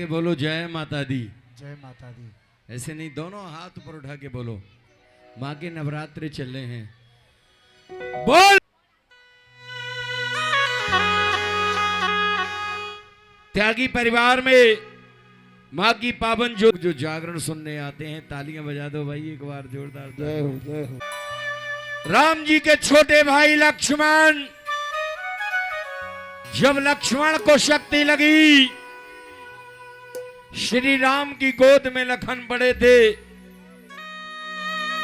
के बोलो जय माता दी। जय माता दी। ऐसे नहीं, दोनों हाथ ऊपर उठा के बोलो। माँ के नवरात्रे चल रहे हैं, बोल। त्यागी परिवार में माँ की पावन जो जागरण सुनने आते हैं, तालियां बजा दो भाई एक बार जोरदार। जय हो जय हो। राम जी के छोटे भाई लक्ष्मण, जब लक्ष्मण को शक्ति लगी, श्री राम की गोद में लखन पड़े थे,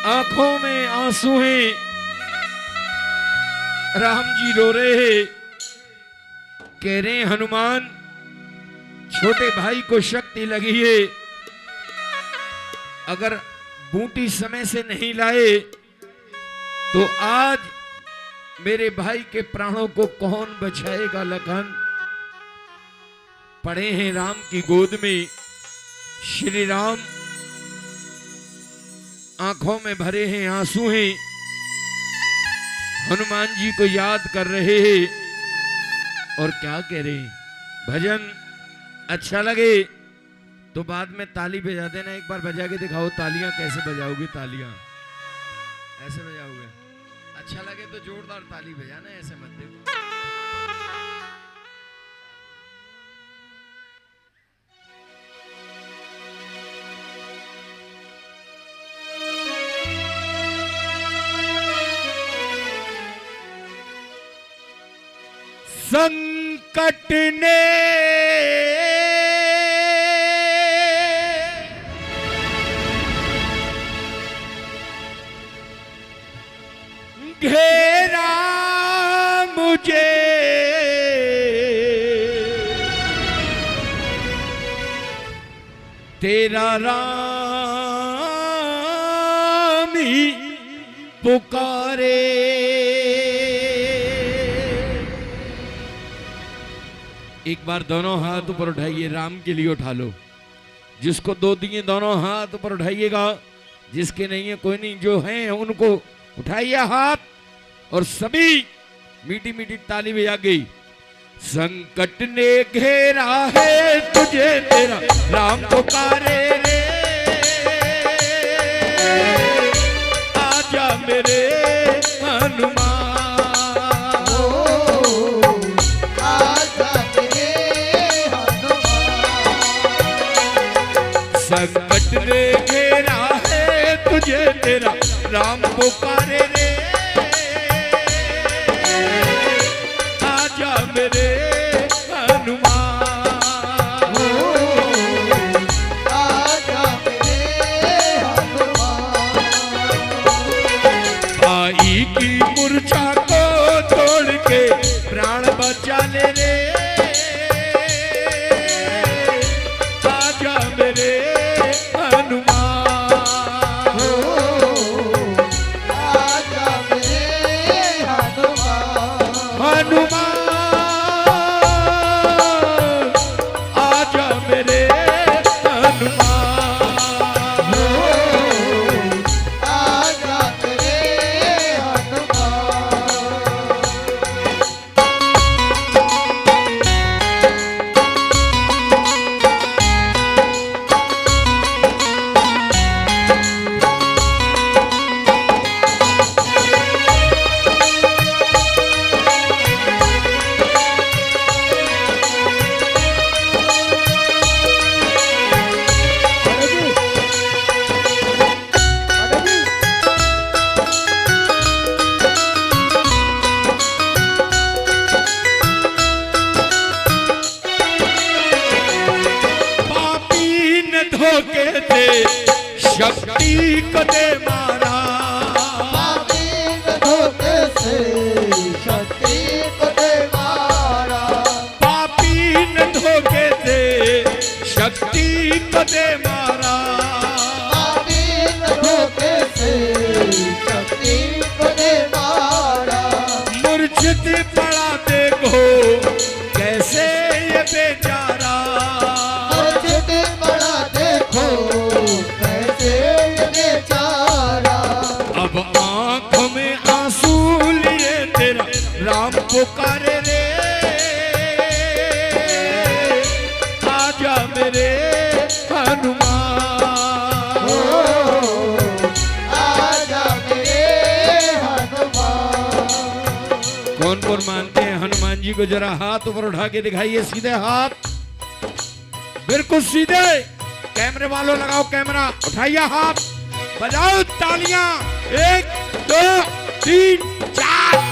आंखों में आंसू हैं, राम जी रो रहे हैं, कह रहे हैं हनुमान छोटे भाई को शक्ति लगी है, अगर बूटी समय से नहीं लाए तो आज मेरे भाई के प्राणों को कौन बचाएगा। लखन पड़े हैं राम की गोद में, श्री राम आंखों में भरे हैं आंसू हैं, हनुमान जी को याद कर रहे हैं और क्या कह रहे हैं। भजन अच्छा लगे तो बाद में ताली बजा देना, एक बार बजा के दिखाओ तालियां कैसे बजाओगे। तालियां ऐसे बजाओगे, अच्छा लगे तो जोरदार ताली बजाना, ऐसे मत देखो। संकट ने घेरा मुझे, तेरा राम ही पुकारे। एक बार दोनों हाथ ऊपर उठाइए, राम के लिए उठा लो। जिसको दो दिए दोनों हाथ ऊपर उठाइएगा, जिसके नहीं है कोई नहीं, जो हैं उनको उठाइए हाथ और सभी मीठी मीठी ताली बजा गई। संकट ने घेरा है तुझे, तेरा राम पुकारे रे, आजा मेरे हनुमान, आजा मेरे हनुमान। संकट ने घेरा है तुझे, तेरा राम पुकारे रे, आजा मेरे हनुमान, आजा मेरे हनुमान। भाई की मूर्छा को तोड़ के प्राण बचा ले रे, आजा मेरे हनुमान, आजा मेरे हनुमान। हनुमान आजा मेरे हनुमान, आजा मेरे धोखे दे शक्ति को दे मारा, पापी ने धोखे से शक्ति को दे मारा, पापी ने धोखे दे शक्ति को दे मारा, पापी ने धोखे से शक्ति को दे मारा। मूर्छित पड़ा देखो कैसे ये बेचारा, मूर्छित पड़ा देखो कैसे ये बेचारा। अब आंख में आंसू लिए तेरा राम पुकारे रे, आजा मेरे जौनपुर मानते हैं हनुमान जी को, जरा हाथ ऊपर उठा के दिखाइए, सीधे हाथ, बिल्कुल सीधे। कैमरे वालों लगाओ कैमरा, उठाइए हाथ, बजाओ तालियां, 1 2 3 4।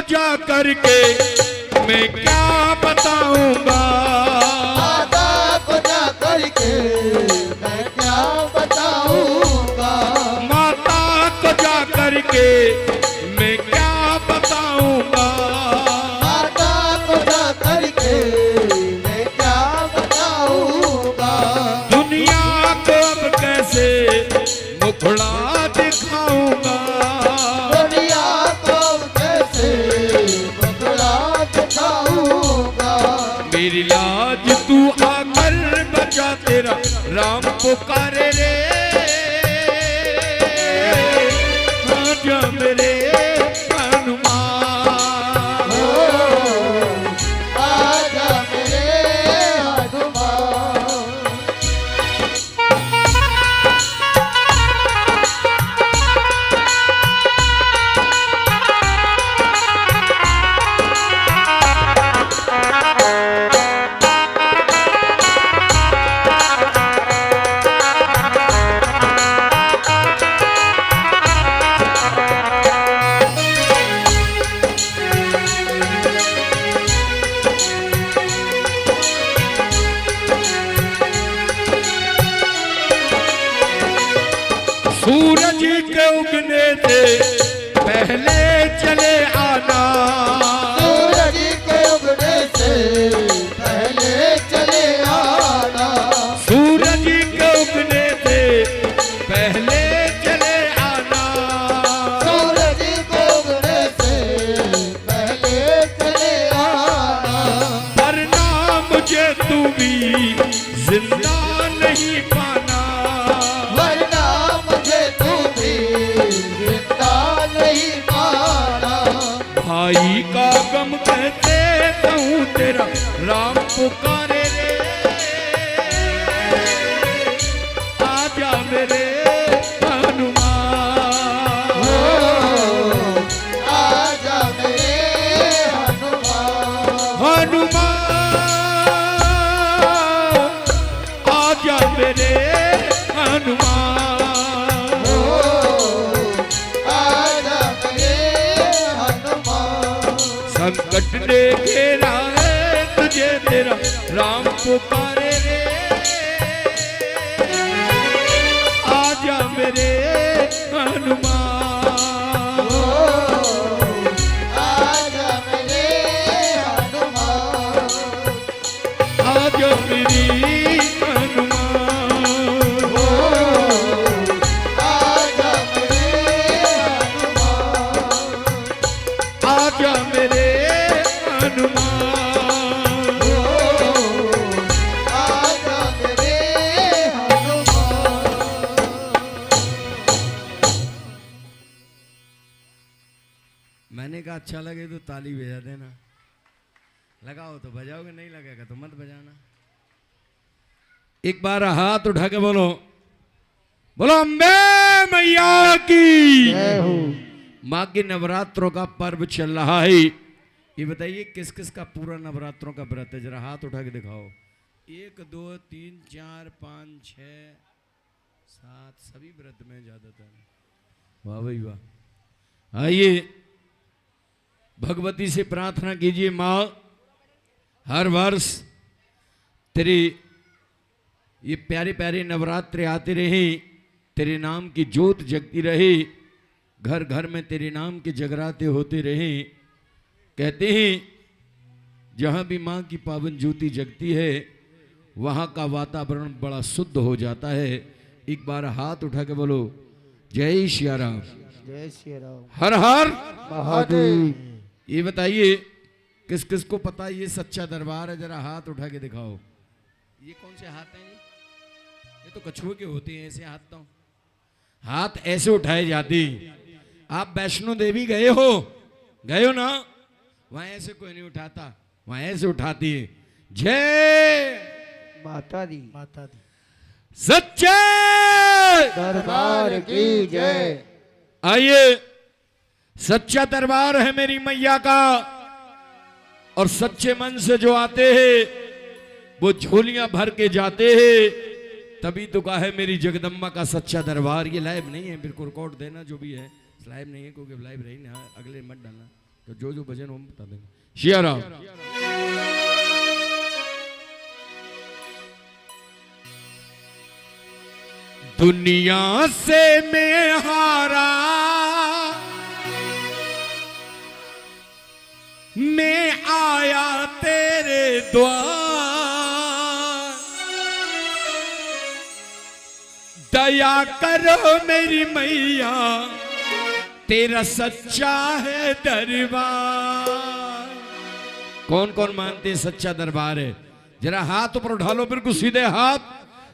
जा करके मैं क्या बताऊंगा, माता को जा करके मैं क्या बताऊंगा, माता को जा करके मैं क्या बताऊंगा, माता को जा करके मैं क्या बताऊंगा। दुनिया को अब कैसे मुखड़ा दिखाऊंगा, दुनिया को कैसे मुखड़ा दिखाऊंगा। मेरी लाज तू आकर बचा, तेरा राम पुकारे रे, आजा मेरे हनुमान, आजा मेरे हनुमान। सूरज के उगने से पहले चले आना, सूरज के उगने से पहले चले आना, सूरज के उगने से पहले चले आना, सूरज के उगने से पहले चले आना। वरना मुझे तू भी जिंदा नहीं पाना, वरना मुझे तू भी जिंदा नहीं पाना। भाई का गम कहते कहूँ, तेरा राम पुकारे रे, आजा मेरे हनुमान, आजा मेरे हनुमान। हनुमान आजा मेरे हनुमान, आजा मेरे हनुमान। संकट ने घेरा है तुझे, तेरा राम पुकारे रे, आजा मेरे हनुमान, आजा मेरे हनुमान। आजा मेरी हनुमान, आजा मेरे हनुमान। आजा मेरे हनुमान, आजा मेरे हनुमान। मैंने कहा अच्छा लगे तो ताली बजा देना, लगाओ तो बजाओगे, नहीं लगेगा तो मत बजाना। एक बार हाथ उठा के बोलो, बोलो अम्बे मैया की। जय हो। माँ के नवरात्रों का पर्व चल रहा है, ये बताइए किस किस का पूरा नवरात्रों का व्रत है, जरा हाथ उठा के दिखाओ। 1 2 3 4 5 6 7 सभी व्रत में ज्यादातर। वाह भाई वाह। आइए भगवती से प्रार्थना कीजिए, माँ हर वर्ष तेरी ये प्यारे प्यारे नवरात्रे आते रहे, तेरे नाम की ज्योत जगती रहे, घर घर में तेरे नाम के जगराते होते रहे, कहते हैं जहां भी मां की पावन ज्योति जगती है वहां का वातावरण बड़ा शुद्ध हो जाता है। एक बार हाथ उठा के बोलो जय श्री राम, जय श्री राम। हर हर महादेव। ये बताइए किस किस को पता है ये सच्चा दरबार है? जरा हाथ उठा के दिखाओ। ये कौन से हाथ हैं? ये तो कछुए के होते हैं ऐसे हाथ। तो हाथ ऐसे उठाए जाते। आप वैष्णो देवी गए हो ना? वहां ऐसे कोई नहीं उठाता, वहां ऐसे उठाती है। जय माता दी, माता दी। सच्चे दरबार की जय। आइए, सच्चा दरबार है मेरी मैया का, और सच्चे मन से जो आते हैं वो झोलियां भर के जाते हैं। तभी तो कहा है मेरी जगदम्बा का सच्चा दरबार। ये लाइव नहीं है, बिल्कुल रिकॉर्ड देना जो भी है, लाइव नहीं है क्योंकि लाइव रही ना, अगले मत डालना। तो जो जो भजन हम बता देंगे। श्री राम। दुनिया से मैं हारा, मैं आया तेरे द्वार, दया करो मेरी मैया, तेरा सच्चा है दरबार। कौन कौन मानते हैं सच्चा दरबार है? जरा हाथ ऊपर उठा लो, बिल्कुल सीधे हाथ,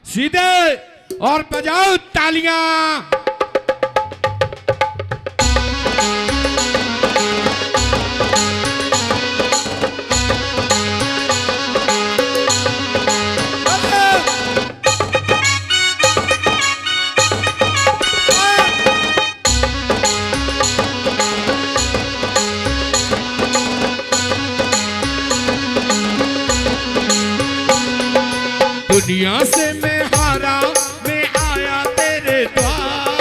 सीधे, और बजाओ तालियां। दुनिया से मैं हारा, मैं आया तेरे द्वार।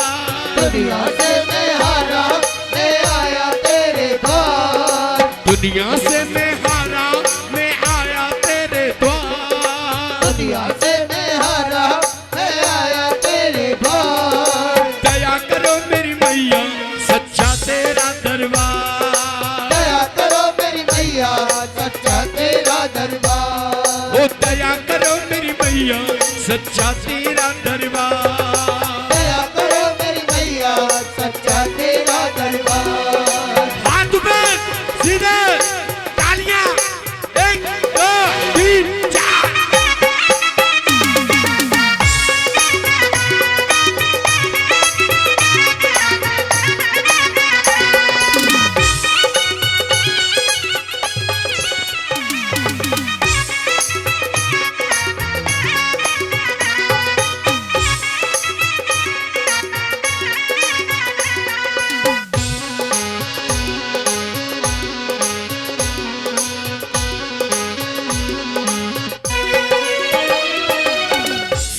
दुनिया से मैं हारा, मैं आया तेरे द्वार। दुनिया से मैं हारा, मैं आया तेरे द्वार। दुनिया से मैं हारा, मैं आया तेरे द्वार। दया करो मेरी मैया, सच्चा तेरा दरबार। दया करो मेरी मैया, सच्चा तेरा दरबार। ओ दया करो मेरी मैया, सच्चा तेरा दरबार। दया करो मेरी मैया, सच्चा तेरा दरबार। हाथ ऊपर, सीधे, तालियां, 1 2 3 4।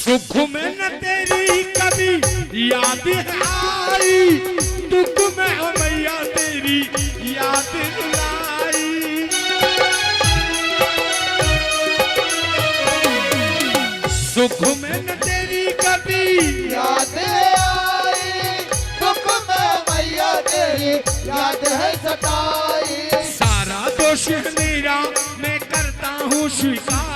सुख में न तेरी कभी याद आई, दुख में हो मैया तेरी याद रुलाई। सुख में न तेरी कभी याद आई, दुख में मैया तेरी याद है सताई। सारा दोष मेरा मैं करता हूँ स्वीकार।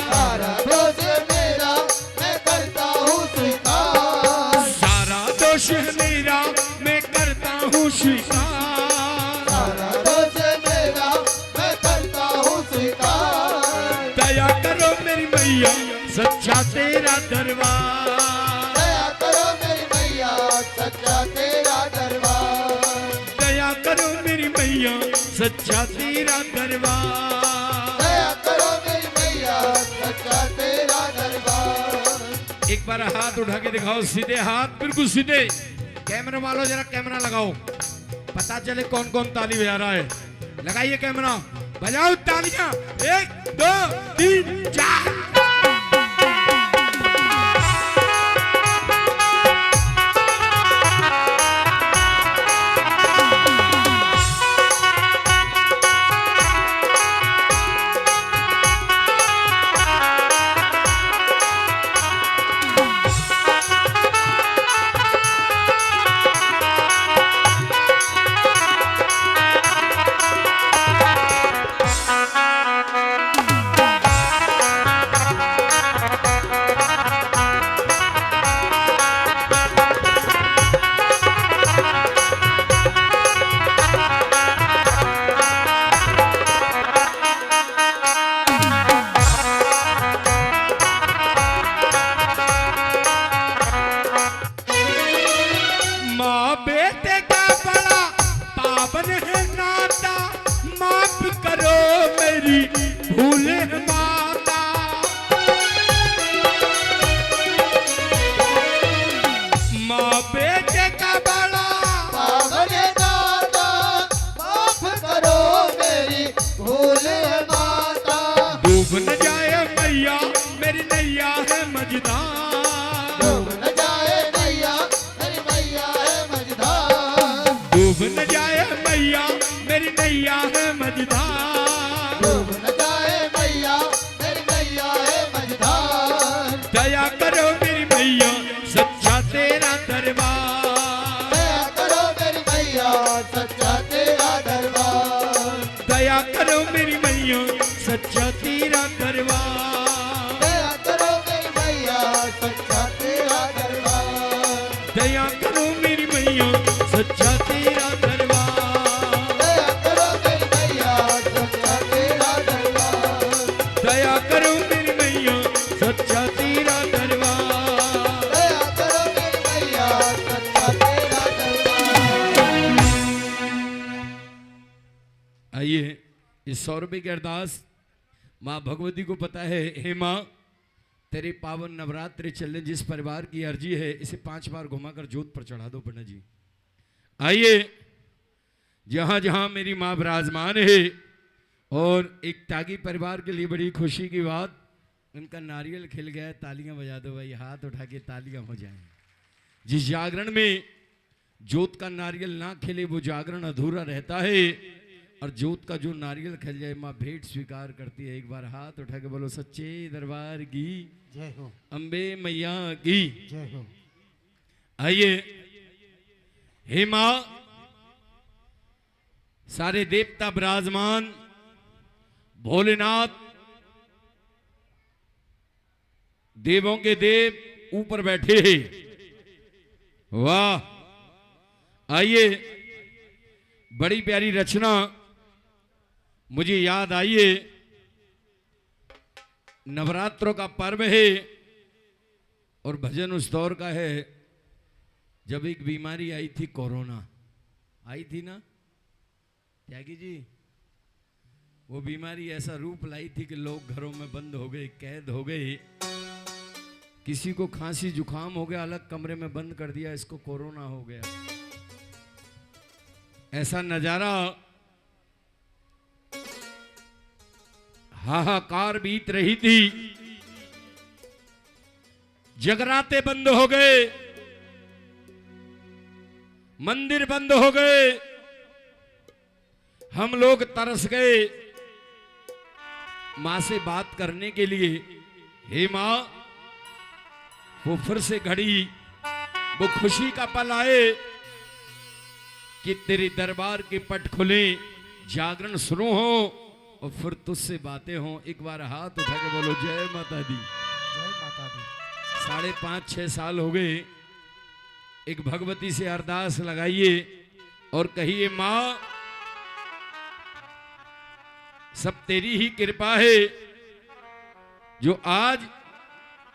सारा दोष मेरा मैं करता हूँ स्वीकार। सारा दोष मेरा मैं करता हूँ स्वीकार। सारा दोष मेरा मैं करता हूँ स्वीकार। दया करो मेरी मैया, सच्चा तेरा दरबार। दया करो मेरी मैया, सच्चा तेरा दरबार। दया करो मेरी मैया, सच्चा तेरा दरबार। दया करो मेरी मैया, सच्चा तेरा दरबार। एक बार हाथ उठा के दिखाओ, सीधे हाथ, बिल्कुल सीधे। कैमरा वालों जरा कैमरा लगाओ, पता चले कौन कौन ताली बजा रहा है। लगाइए कैमरा, बजाओ तालियां, 1 2 3 4। पावन है नाता, माफ करो मेरी भूल है माता। माँ बेटे का बड़ा पावन नाता, माफ करो मेरी भूल है माता। डूब न जाए मैया मेरी नैया है मझधार। डूब न जाए मैया, मेरी मैया है मझधार। डूब न जाए मैया मेरी नैया है मझधार। डूब न जाए मैया, मेरी मैया है मझधार। दया करो मेरी मैया सच्चा तेरा दरबार। दया करो मेरी मैया, सच्चा तेरा दरबार। दया करो मेरी मैया सच्चा तेरा दरबार। दया करो मेरी मैया, सच्चा तेरा दरबार। दया करो मेरी मैया सच्चा तेरा दरबार। दया करो मेरी मैया, सच्चा तेरा दरबार। दया करो मेरी मैया सच्चा तेरा दरबार। दया करो मेरी मैया, सच्चा तेरा दरबार। आइए इस 100 रुपये की अरदास माँ भगवती को पता है। हे माँ, तेरे पावन नवरात्रि चलने जिस परिवार की अर्जी है, इसे 5 बार घुमाकर जोत पर चढ़ा दो पंडित जी। आइए जहां जहां मेरी माँ विराजमान है, और एक त्यागी परिवार के लिए बड़ी खुशी की बात, उनका नारियल खिल गया है। तालियां बजा दो भाई, हाथ उठा के तालियां हो जाएं। जिस जागरण में जोत का नारियल ना खिले वो जागरण अधूरा रहता है, और जोत का जो नारियल खिल जाए माँ भेंट स्वीकार करती है। एक बार हाथ उठा के बोलो सच्चे दरबार की जय हो, अम्बे मैया की जय हो। आइए हे माँ, सारे देवता विराजमान, भोलेनाथ देवों के देव ऊपर बैठे हैं। वाह, आइए बड़ी प्यारी रचना मुझे याद आई है। नवरात्रों का पर्व है और भजन उस दौर का है जब एक बीमारी आई थी, कोरोना आई थी ना त्यागी जी। वो बीमारी ऐसा रूप लाई थी कि लोग घरों में बंद हो गए, कैद हो गए। किसी को खांसी जुकाम हो गया, अलग कमरे में बंद कर दिया, इसको कोरोना हो गया। ऐसा नजारा हाहाकार बीत रही थी। जगराते बंद हो गए, मंदिर बंद हो गए, हम लोग तरस गए मां से बात करने के लिए। हे मां, वो फिर से घड़ी, वो खुशी का पल आए कि तेरे दरबार के पट खुले, जागरण शुरू हो और फिर तुझसे बातें हो। एक बार हाथ उठा के बोलो जय माता दी। जय माता दी। 5.5-6 साल हो गए। एक भगवती से अरदास लगाइए और कहिए मां, सब तेरी ही कृपा है जो आज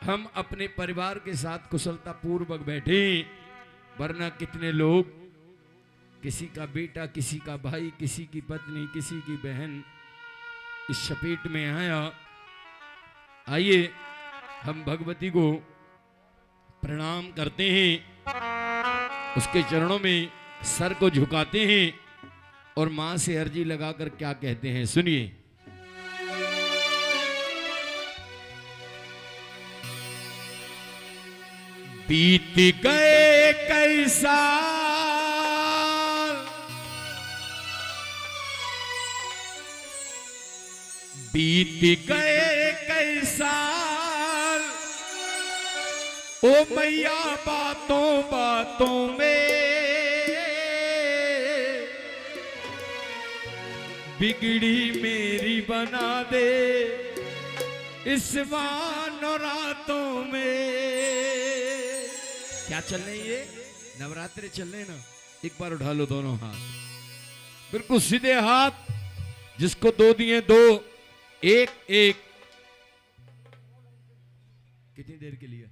हम अपने परिवार के साथ कुशलता पूर्वक बैठे। वरना कितने लोग, किसी का बेटा, किसी का भाई, किसी की पत्नी, किसी की बहन इस चपेट में आया। आइए हम भगवती को प्रणाम करते हैं, उसके चरणों में सर को झुकाते हैं और मां से अर्जी लगाकर क्या कहते हैं सुनिए। बीत गए कई साल, बीत गए कई साल, ओ मैया बातों बातों में बिगड़ी मेरी बना दे इस वानों रातों में। क्या चल रही है? नवरात्रि चल रहे ना। एक बार उठा लो दोनों हाथ, बिल्कुल सीधे हाथ, जिसको 2 दिए 2, 1 1। कितनी देर के लिए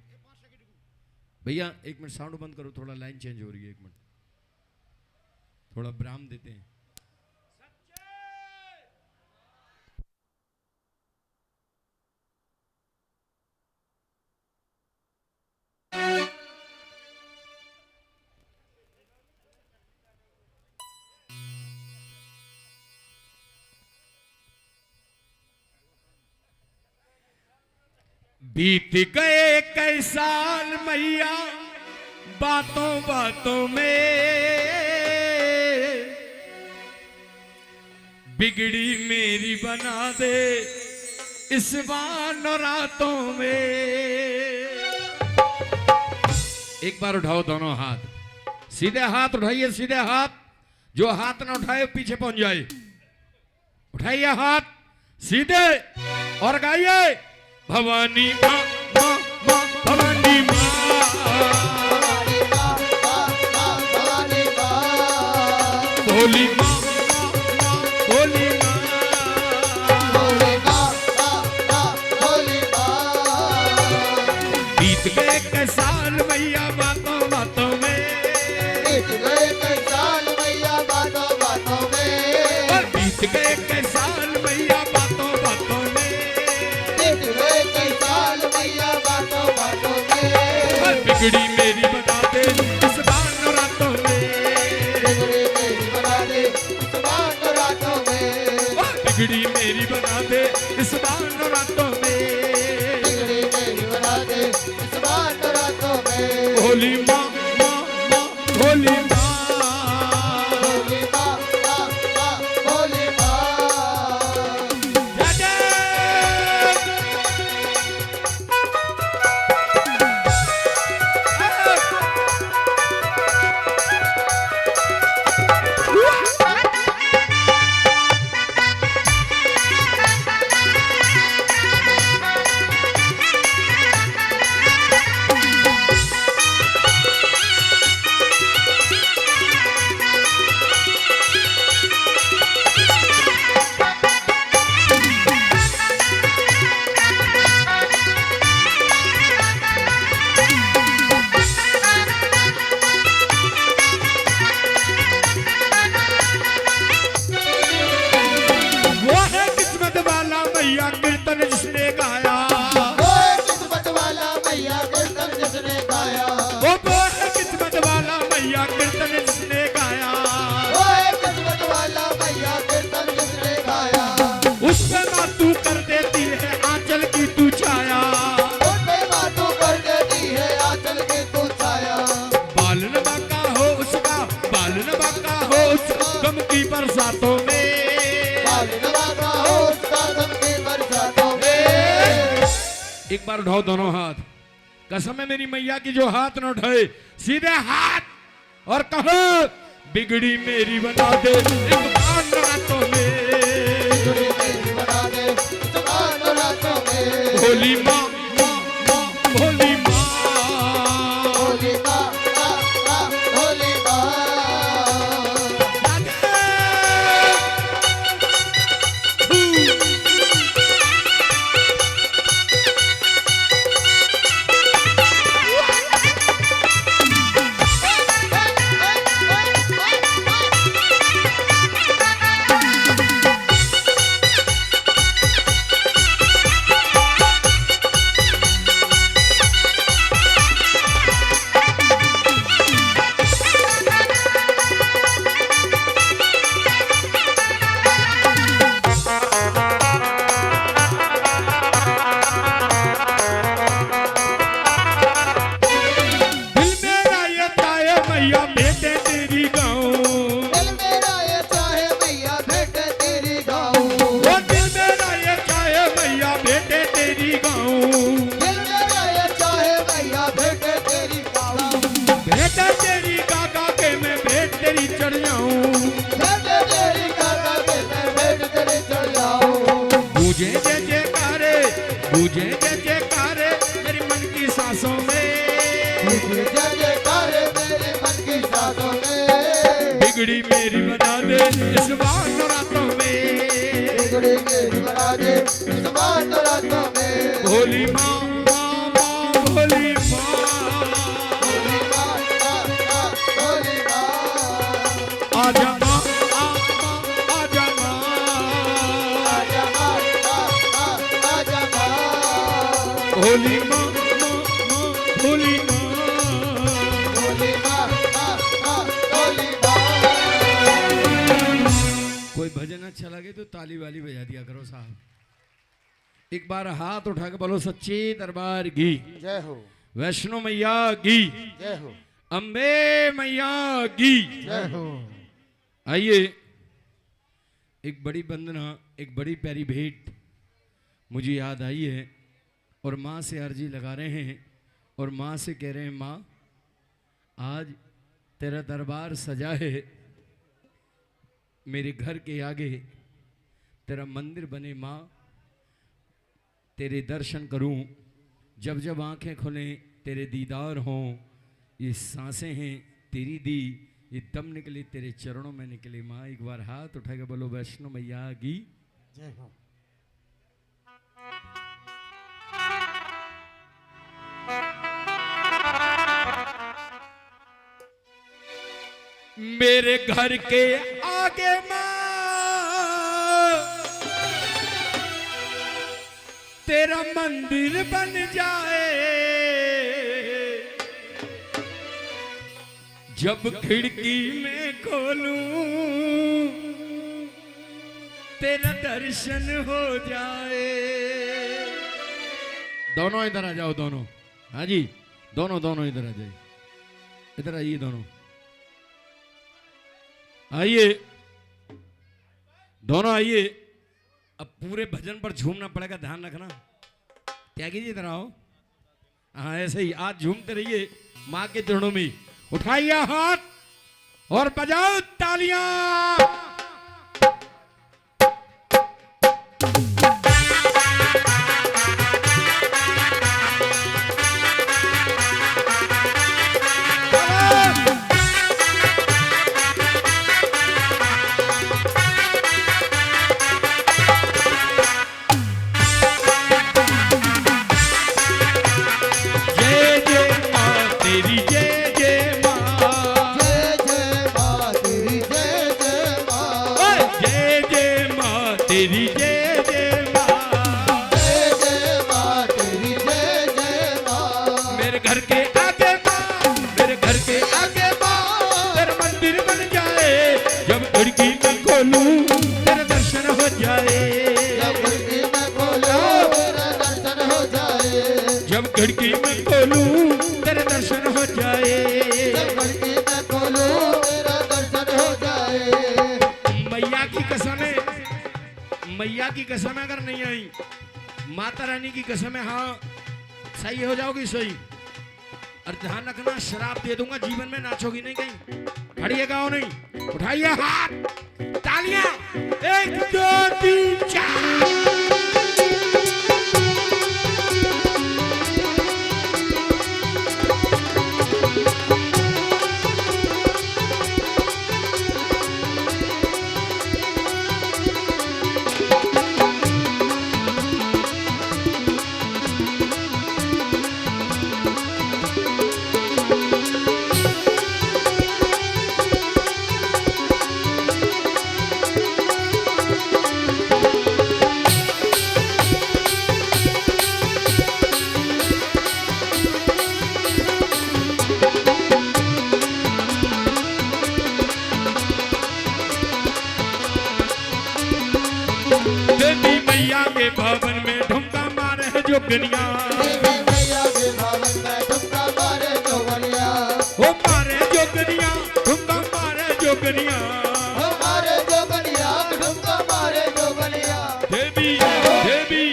भैया? 1 मिनट साउंड बंद करो, थोड़ा लाइन चेंज हो रही है। 1 मिनट। थोड़ा विराम देते हैं। बीत गए कई साल मैया बातों बातों में, बिगड़ी मेरी बना दे इस बार रातों में। एक बार उठाओ दोनों हाथ, सीधे हाथ उठाइए, सीधे हाथ। जो हाथ ना उठाए पीछे पहुंच जाए। उठाइए हाथ सीधे और गाइए भवानी माँ माँ माँ भवानी माँ, भोली माँ भोली माँ, बीत गए कई साल मैया बातों बातों में, बीत गए कई साल मैया बातों बातों में, बीत गए कई साल मैया बातों बातों में, बीत गए कई साल मैया बातों बातों में, बिगड़ी मेरी बता दे इस बार रातों में, बिगड़ी मेरी बना दे इस बार रातों में, बिगड़ी मेरी बना दे इस बार रातों में, बिगड़ी मेरी बना दे इस बार रातों में, भोली माँ माँ माँ भोली माँ, भोली माँ माँ माँ भोली माँ। जय वो है किस्मत वाला मैया कीर्तन जिसने गाया, वो किस्मत वाला मैया कीर्तन जिसने गाया, वो है किस्मत वाला मैया कीर्तन जिसने गाया, वो किस्मत वाला मैया कीर्तन जिसने गाया, उससे ना तू कर देती है आंचल की तू छाया, उससे बातों कर देती है आंचल की तू छाया, बाल नबा का हो उसका, बाल नबा का हो उसका गम की बरसातों में, बालनवा का हो उसका गम की बरसातों में। एक बार उठाओ दोनों हाथ, कसम है मेरी मैया की जो हाथ न उठाए सीधे हाथ और कहो बिगड़ी मेरी बना दे एक बार रातों में, बिगड़ी मेरी बना दे इस बार रातों में, भोली माँ माँ माँ भोली माँ, भोली माँ माँ माँ भोली माँ। दिल मेरा ये ताए मैया बेटे तेरी गाऊं, दिल मेरा ये चाहे मैया भेटे तेरी गाऊं, वो दिल मेरा ये ताए मैया बेटे तेरी गाऊं, दिल मेरा ये चाहे मैया भेटे तेरी गाऊं, बेटा तेरी काका के मैं भेंट तेरी चढ़ जाऊं, भेटे तेरी काका के मैं भेट तेरी चढ़ जाऊं, बूझे जय जयकारे, बूझे जय जयकारे मेरी मन की सांसों में, जय जयकार तेरे मन की सांसों में, बिगड़ी मेरी बना दे इस बार रातों में, बिगड़ी मेरी बना दे इस बार रातों में, भोली माँ माँ माँ भोली माँ, भोली माँ माँ माँ भोली माँ। आजा भोली माँ माँ माँ भोली माँ। भोली माँ भोली माँ। कोई भजन अच्छा लगे तो ताली वाली बजा दिया करो साहब। एक बार हाथ उठा के बोलो सच्चे दरबार की जय हो, वैष्णो मैया की, जय हो, अम्बे मैया की। जय हो। आइए एक बड़ी वंदना, एक बड़ी प्यारी भेंट मुझे याद आई है और माँ से अर्जी लगा रहे हैं और माँ से कह रहे हैं माँ आज तेरा दरबार सजा है, मेरे घर के आगे तेरा मंदिर बने माँ, तेरे दर्शन करूं, जब जब आंखें खुलें तेरे दीदार हों, ये सांसें हैं तेरी दी, ये दम निकले तेरे चरणों में निकले माँ। एक बार हाथ उठा के बोलो वैष्णो मैया की जय हो। मेरे घर के आगे माँ तेरा मंदिर बन जाए, जब खिड़की में खोलूं तेरा दर्शन हो जाए। दोनों इधर आ जाओ, दोनों। हाँ जी, दोनों दोनों इधर आ जाइए, इधर आइए दोनों, आइए दोनों आइए। अब पूरे भजन पर झूमना पड़ेगा, ध्यान रखना। त्यागी जी इधर आओ। हाँ ऐसे ही आज झूमते रहिए माँ के चरणों में। उठाइए हाथ और बजाओ तालियां। तेरी जय जय माँ, जय जय माँ तेरी जय जय माँ। मेरे घर के आगे माँ, मेरे घर के आगे माँ तेरा मंदिर बन जाए, जब खिड़की में खोलूं तेरे दर्शन हो जाए, जब खिड़की में खोलो तेरा दर्शन हो जाए, जब खिड़की में खोलूं तेरे दर्शन हो जाए। जब खिड़की में खोलो तेरा दर्शन हो जाए। मैया की कसम है, मैया की कसम अगर नहीं आई, माता रानी की कसम है, हाँ सही हो जाओगी सही। और ध्यान रखना शराब दे दूंगा, जीवन में नाचोगी नहीं कहीं, खड़िए गाओ नहीं। उठाइए हाथ, तालियां, 1 2 3 4। देवी मैया के भवन में ढुमका मारे है जोगनिया, देवी मैया के भवन में ढुमका मारे जोगनिया, वो मारे जोगनिया, ढुमका मारे जोगनिया, हमारे जोगनिया ढुमका मारे जोगनिया। देवी देवी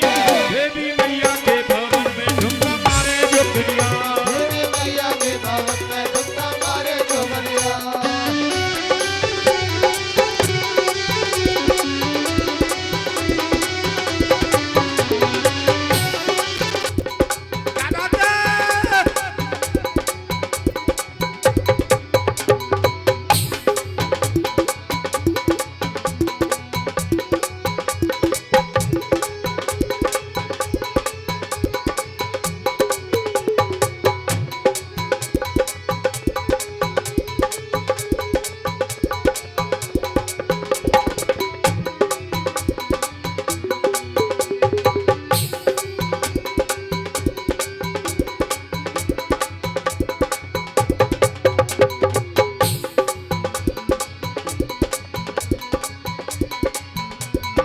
देवी मैया के भवन में ढुमका मारे जोगनिया। देवी मैया के भवन में ढुमका मारे जोगनिया। क्या बात है?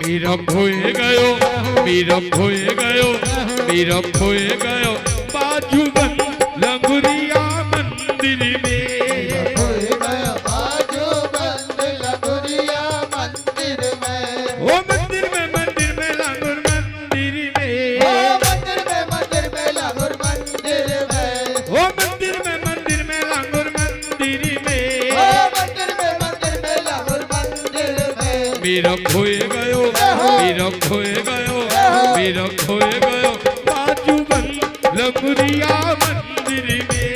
मीरम होए गयो, मीरम होए गयो, मीरम होए गयो बाजूबंद लंगुरिया मंदिर में। होए गया बाजूबंद लंगुरिया मंदिर में। ओ मंदिर में लांगुर मंदिर में। ओ मंदिर में लांगुर मंदिर में। ओ मंदिर में लांगुर मंदिर में। ओ मंदिर में लांगुर मंदिर में। मीरम होए गयो, मीरम होए गयो, मीरम होए गयो बाजूबंद लंगुरिया मंदिर में।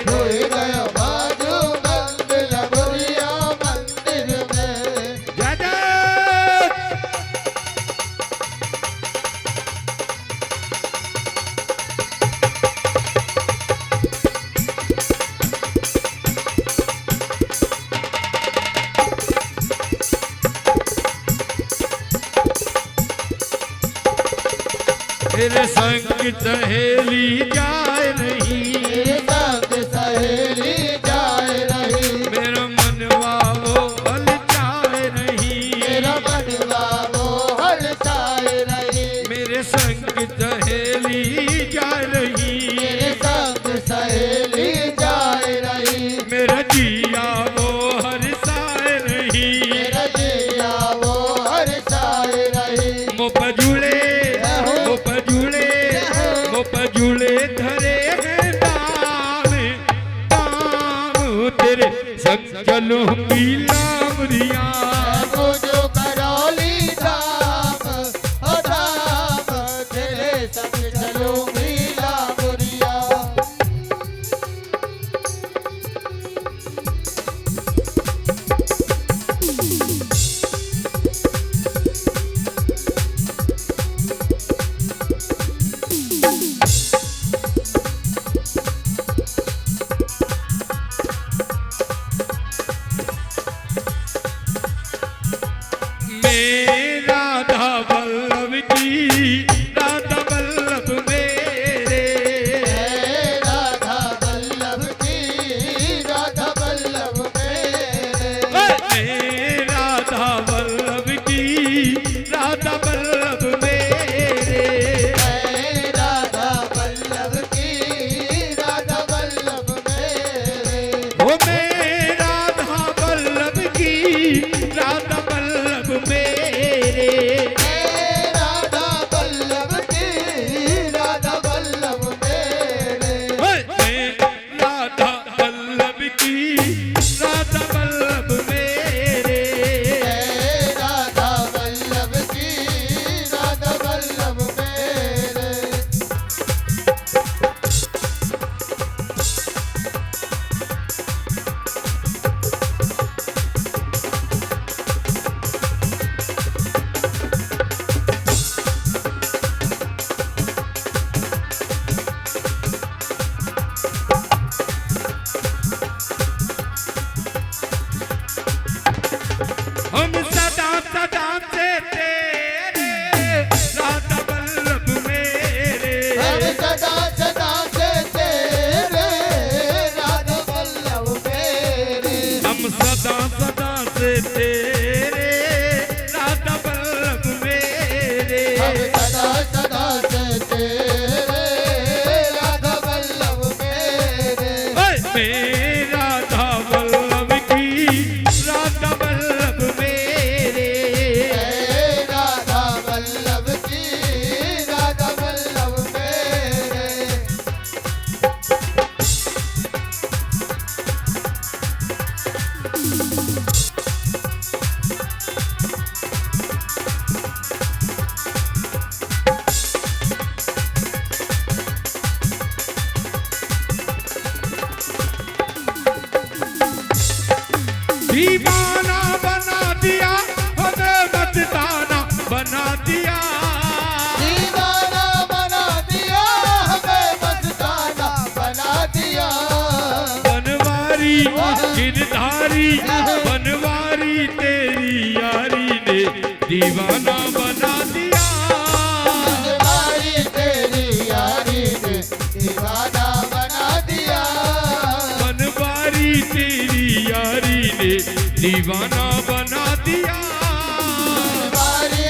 होए गया बाजूबंद लंगुरिया मंदिर में। जाजा तेरे संग सहेली जाए नहीं, मेरे संग सहेली जाए रही। मेरा मनवा वो हल जाए नहीं। मेरा मनवा वो हर साए रही। मेरे संग सहेली जाए रही। मेरे संग सहेली जाए रही। मेरा जिया वो हर साए रही। मेरा जिया वो हर साए रही। मुपजुले मुपजुले धरे हैं दाम दाम तेरे संग चलूंगी लामरिया। मुझो करौली धाम हो धाम तेरे संग चलूंगी लामुरिया। राधा वल्लभ की, राधा वल्लभ मेरे। राधा वल्लभ की, राधा वल्लभ मेरे। राधा वल्लभ की, राधा वल्लभ मेरे। राधा वल्लभ की, राधा वल्लभ मेरे। ओ मैं राधा वल्लभ की, राधा वल्लभ मेरे। राधा वल्लभ की, राधा वल्लभ मेरे। मैं राधा वल्लभ की, राधा वल्लभ मेरे। राधा वल्लभ की, राधा वल्लभ मेरे। हम सदा सदा से तेरे, राधा वल्लभ मेरे। हम सदा सदा से तेरे, राधा वल्लभ मेरे। हम सदा सदा से तेरे, राधा वल्लभ मेरे। हम सदा सदा से तेरे, राधा वल्लभ मेरे। मैं राधा वल्लभ की, राधा वल्लभ मेरे। राधा वल्लभ की, राधा वल्लभ मेरे। दीवाना बना दिया, हमें मस्ताना बना दिया। दीवाना बना दिया, हमें मस्ताना बना दिया। बनवारी गिरधारी, बनवारी तेरी यारी ने दीवाना बना दिया। बनवारी तेरी यारी ने दीवाना बना दिया। बनवारी तेरी यारी ने दीवाना बना दिया। बनवारी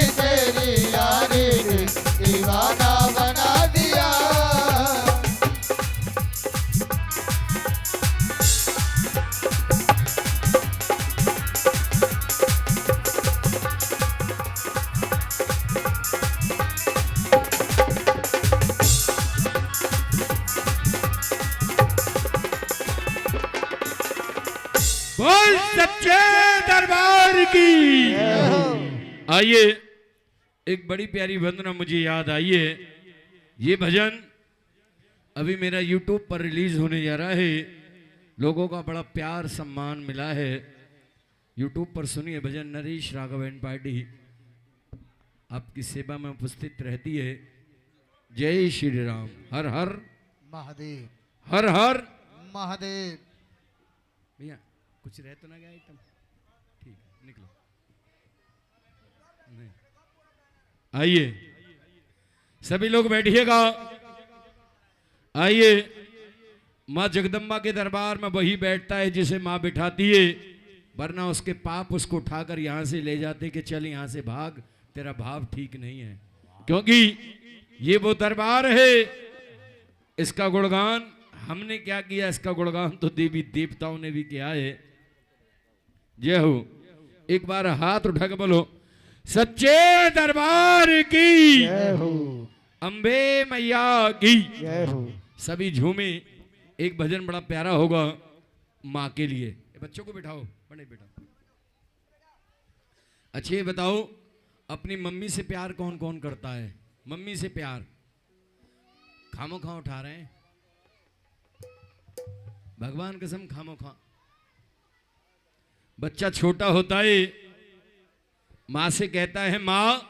बोल सच्चे दरबार की। आइए, एक बड़ी प्यारी वंदना मुझे याद आई है। ये भजन अभी मेरा YouTube पर रिलीज होने जा रहा है। लोगों का बड़ा प्यार सम्मान मिला है। YouTube पर सुनिए भजन। नरेश राघव एंड पार्टी आपकी सेवा में उपस्थित रहती है। जय श्री राम। हर हर महादेव, हर हर महादेव। भैया कुछ रह तो ना गया आइटम? ठीक है, निकलो। नहीं, आइए सभी लोग बैठिएगा। आइए, माँ जगदम्बा के दरबार में वही बैठता है जिसे माँ बिठाती है, वरना उसके पाप उसको उठाकर यहां से ले जाते कि चल यहां से भाग, तेरा भाव ठीक नहीं है। क्योंकि ये वो दरबार है। इसका गुणगान हमने क्या किया, इसका गुणगान तो देवी देवताओं ने भी किया है। जय हो। एक बार हाथ उठा के बोलो सच्चे दरबार की जय हो, अम्बे मैया की जय हो। सभी झूमे। एक भजन बड़ा प्यारा होगा माँ के लिए। बच्चों को बिठाओ, बड़े बेटा। अच्छा ये बताओ, अपनी मम्मी से प्यार कौन कौन करता है? मम्मी से प्यार खामो खा उठा रहे हैं, भगवान कसम खामो खा। बच्चा छोटा होता है, माँ से कहता है माँ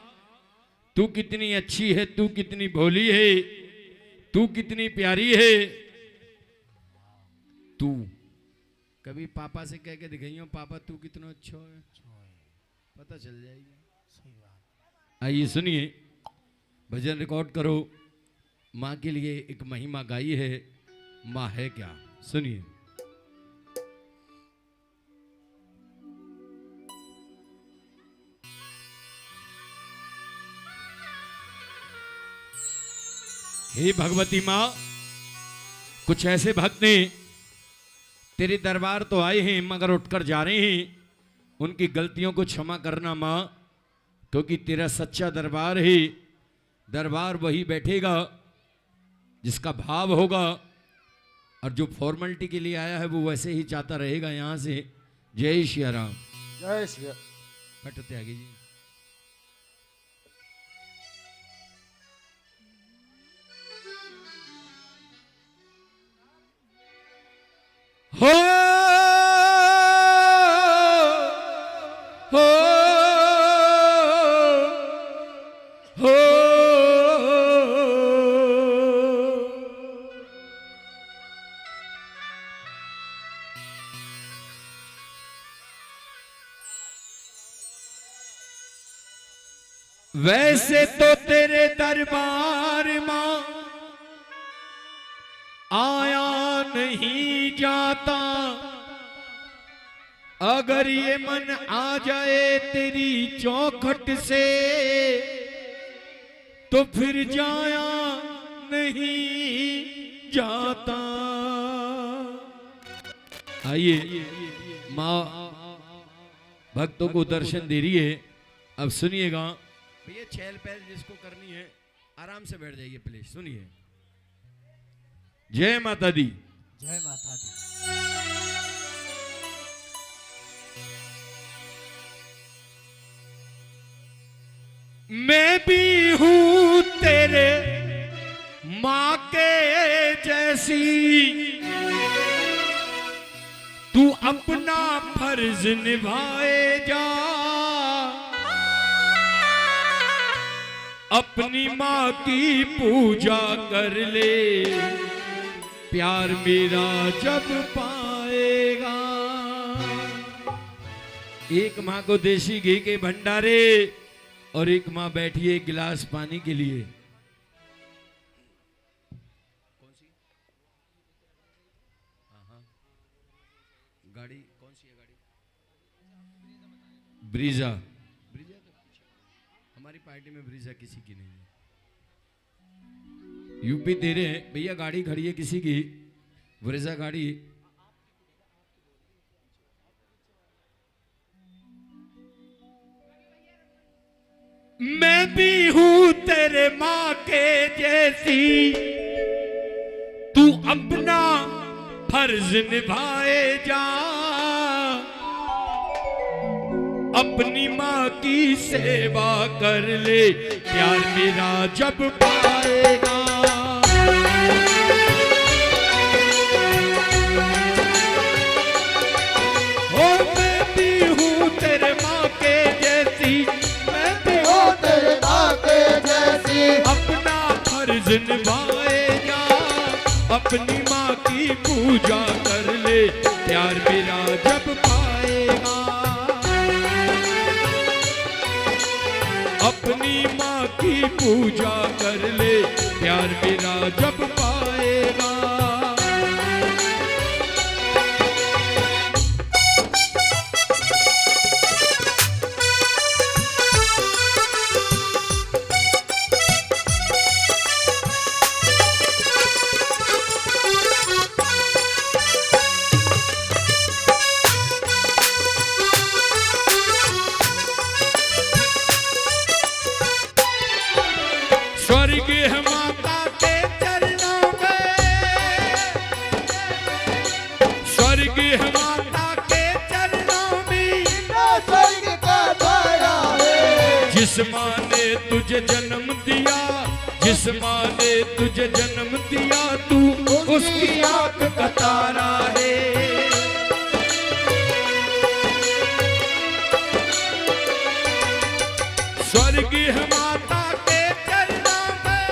तू कितनी अच्छी है, तू कितनी भोली है, तू कितनी प्यारी है। तू कभी पापा से कह के दिखाइयो पापा तू कितना अच्छा है, पता चल जाएगी। आइए सुनिए, भजन रिकॉर्ड करो। माँ के लिए एक महिमा गाई है, माँ है क्या। सुनिए। हे भगवती माँ, कुछ ऐसे भक्त ने तेरे दरबार तो आए हैं मगर उठकर जा रहे हैं, उनकी गलतियों को क्षमा करना माँ, क्योंकि तेरा सच्चा दरबार है। दरबार वही बैठेगा जिसका भाव होगा, और जो फॉर्मेलिटी के लिए आया है वो वैसे ही चाहता रहेगा यहां से। जय श्री राम। जय श्री पट त्यागी जी। हो हो हो वैसे तो तेरे दरबार मां आया नहीं जाता, अगर ये मन आ जाए तेरी चौखट से तो फिर जाया नहीं जाता। आइए, माँ भक्तों को दर्शन दे रही है। अब सुनिएगा भैया, चहल पहल जिसको करनी है आराम से बैठ जाइए प्लीज। सुनिए। जय माता दी। जय माता दी। मैं भी हूं तेरे माँ के जैसी, तू अपना फर्ज निभाए जा, अपनी माँ की पूजा कर ले, प्यार मेरा जब पाएगा। एक माँ को देसी घी के भंडारे और एक माँ बैठी है एक गिलास पानी के लिए। कौन सी गाड़ी, कौन सी है गाड़ी? ब्रीजा। ब्रीजा तो हमारी पार्टी में ब्रीजा किसी की नहीं है। यूपी दे रहे हैं भैया, गाड़ी खड़ी है किसी की ब्रीजा गाड़ी। मैं भी हूं तेरे माँ के जैसी, तू अपना फर्ज निभाए जा, अपनी माँ की सेवा कर ले, प्यार मेरा जब पाएगा। ओ मैं भी हूँ तेरे माँ के जैसी, मैं भी हूँ तेरे माँ के जैसी, अपना फर्ज निभाएगा। अपनी माँ की पूजा कर ले, प्यार मेरा जब पाएगा। अपनी माँ की पूजा कर ले, प्यार मेरा जब पाएगा। स्वर्ग है माता के चरणों में, स्वर्ग है माता के चरणों में, स्वर्ग का द्वार है। जिस माँ ने तुझे जन्म दिया, जिस माँ ने तुझे जन्म दिया, तू उसकी आंख का तारा है। स्वर्ग है माता के चरणों में,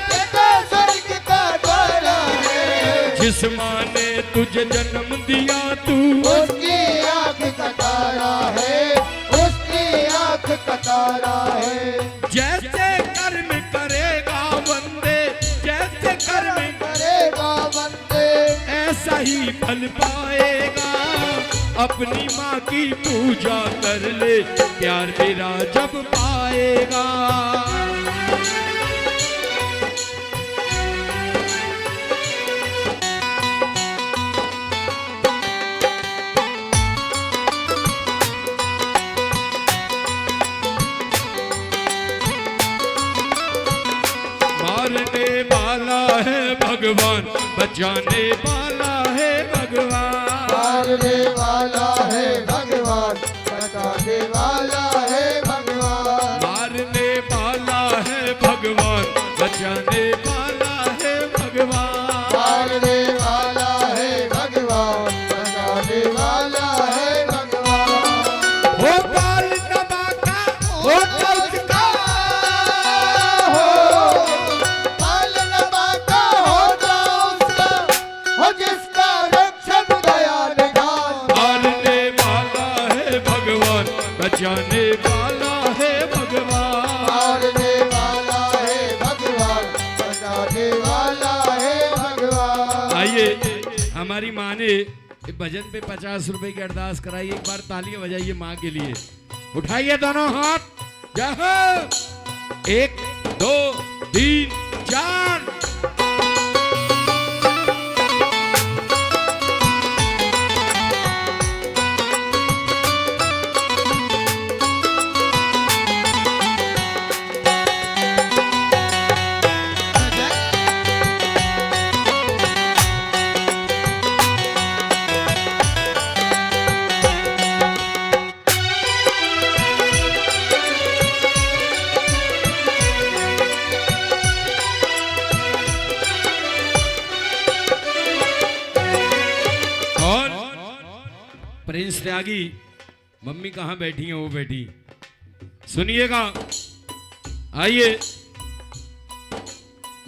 स्वर्ग का द्वार है। जिस माँ ने तुझे जन्म दिया, तू उसकी आँख का तारा है, उसकी आँख का तारा है। जैसे कर्म करेगा बंदे, जैसे कर्म करेगा बंदे, ऐसा ही फल पाएगा। अपनी माँ की पूजा कर ले, प्यार मेरा जब पाएगा। मारने वाला है भगवान, बचाने वाला है भगवान। मारने वाला है भगवान, बचाने वाला है भगवान। मारने वाला है भगवान, बचाने वाला है भगवान। मारने वाला है भगवान, बचाने वाला है भगवान। हो बाल दबा का, हो कब्ज का, बाल नबा का होता उसका, हो जिसका रक्षक दया निधान। मारने वाला है भगवान, बचाने वाला है भगवान। मारने वाला है भगवान, बचाने वाला है भगवान। आइए, हमारी माँ ने इस भजन पे 50 रुपए की अरदास कराई। एक बार तालियां बजाइए माँ के लिए। उठाइए दोनों हाथ, जय हो। 1 2 3 4। प्रिंस त्यागी, मम्मी कहाँ बैठी है? वो बैठी, सुनिएगा। आइए,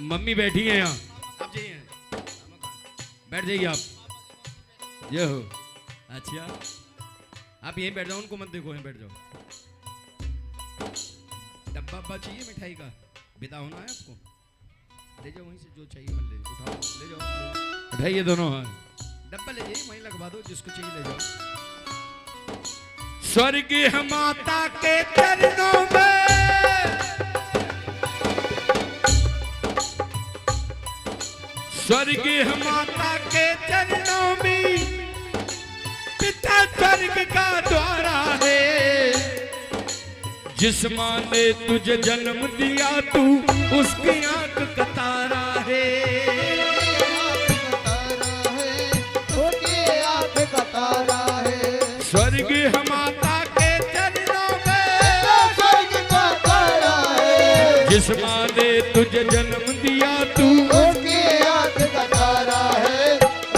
मम्मी बैठी है यहाँ, आप जाइए, बैठ जाइए आप। ये हो, अच्छा आप यहीं बैठ जाओ, उनको मत देखो, यहीं बैठ जाओ। डब्बा अब्बा चाहिए मिठाई का? विदा होना है आपको, ले जाओ वहीं से जो चाहिए मन ले उठाओ, ले जाओ। उठाइए दोनों हाथ, डब्बा ले जाइए, वहीं लगवा दो, जिसको चाहिए ले जाओ। स्वर्ग है माता के चरणों में, स्वर्ग है माता के चरणों में, पिता स्वर्ग का द्वारा है। जिस माँ ने तुझे जन्म दिया, तू उसकी आंख का तारा है। स्वर्ग है माता के चरणों में, जिस माँ ने तुझे जन्म दिया तू उसकी आंख का तारा है,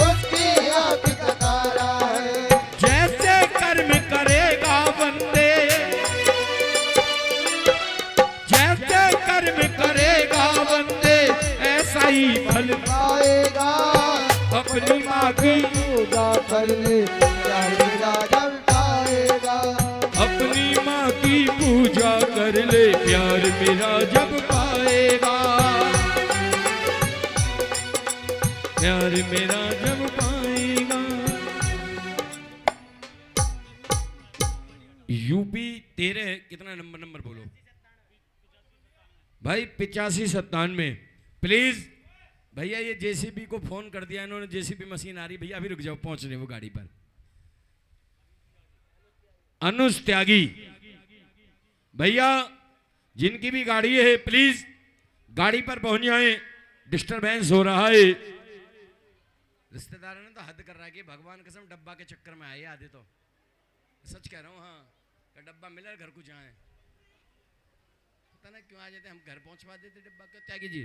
उसकी आंख का तारा है। जैसे कर्म करेगा बंदे, जैसे कर्म करेगा बंदे ऐसा ही फल पाएगा। अपनी माँ की पूजा कर ले, प्यार मेरा जब पाएगा। अपनी माँ की पूजा कर ले, प्यार मेरा जब पाएगा, प्यार मेरा जब पाएगा। यूपी तेरे कितना नंबर बोलो भाई? 85-97। प्लीज भैया ये जेसीबी को फोन कर दिया इन्होंने, जेसीबी मशीन आ रही भैया, अभी रुक जाओ, पहुंच रहे वो गाड़ी पर। अनुज त्यागी भैया जिनकी भी गाड़ी है प्लीज गाड़ी पर पहुंच जाए, डिस्टरबेंस हो रहा है। रिश्तेदारों ने तो हद कर रहा है कि भगवान कसम डब्बा के चक्कर में आए आधे तो, सच कह रहा हूँ। हाँ डब्बा मिला घर को जाए, पता ना क्यों आ जाते, हम घर पहुंचवा देते डब्बा को। त्यागी जी,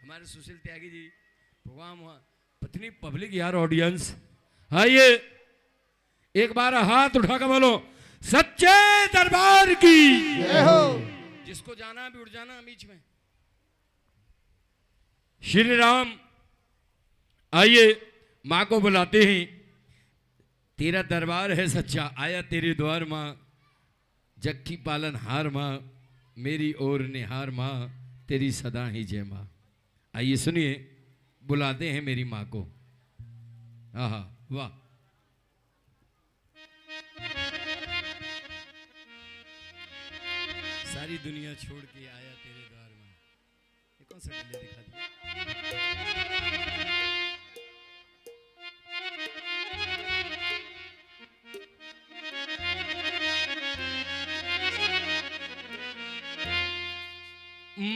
हमारे सुशील त्यागी जी, भगवान पत्नी पब्लिक यार ऑडियंस, आइए एक बार हाथ उठा कर बोलो सच्चे दरबार की जय हो। जिसको जाना भी उठ जाना बीच में। श्री राम आइए माँ को बुलाते हैं, तेरा दरबार है सच्चा, आया तेरे द्वार माँ, जक्की पालन हार माँ, मेरी ओर निहार माँ, तेरी सदा ही जय माँ। आइए सुनिए, बुलाते हैं मेरी माँ को। आहा वाह, सारी दुनिया छोड़ के आया तेरे द्वार में। ये कौन सा डीले दिखा दिया?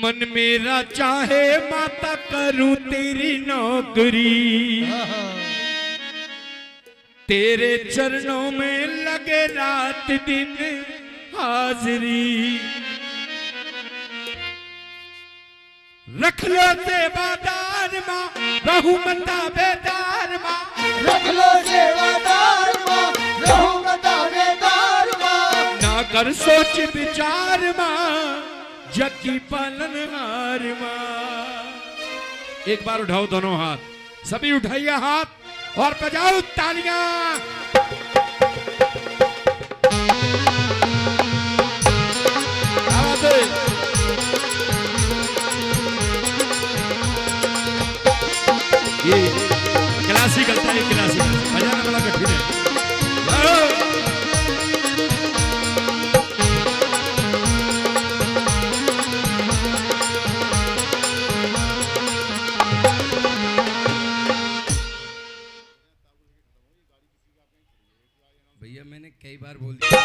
मन मेरा चाहे माता करूं तेरी नौकरी, तेरे चरणों में लगे रात दिन हाजिरी। रख लो सेवादार माँ, रहू मता बेदार माँ, रख लो सेवादार माँ, रहू मता बेदार माँ। ना कर सोच विचार माँ, जक्की पालनहार माँ। एक बार उठाओ दोनों हाथ, सभी उठाइए हाथ और बजाओ तालियां। ये क्लासिकल था, ये क्लासिकल बजाना बड़ा कठिन है। भैया मैंने कई बार बोल दिया,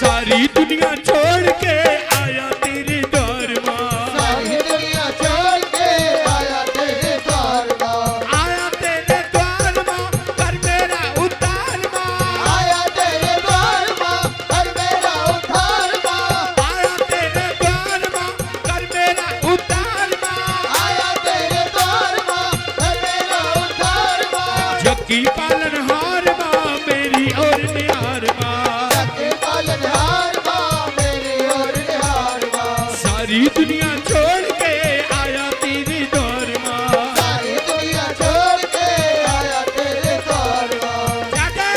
सारी दुनिया छोड़ के आया तेरे द्वार माँ, सारी दुनिया छोड़ के आया तेरे द्वार माँ, आया तेरे द्वार माँ, कर मेरा उद्धार माँ, आया तेरे द्वार माँ, कर मेरा उद्धार माँ, आया तेरे द्वार माँ, कर मेरा उद्धार माँ, आया तेरे द्वार माँ, कर मेरा उद्धार माँ। जक्की पालनहार माँ, मेरी और निहार माँ, जक्की पालनहार माँ, मेरी ओर निहार माँ। सारी दुनिया छोड़ के आया तेरे द्वार माँ। सारी दुनिया छोड़ के आया तेरे द्वार माँ। जागे!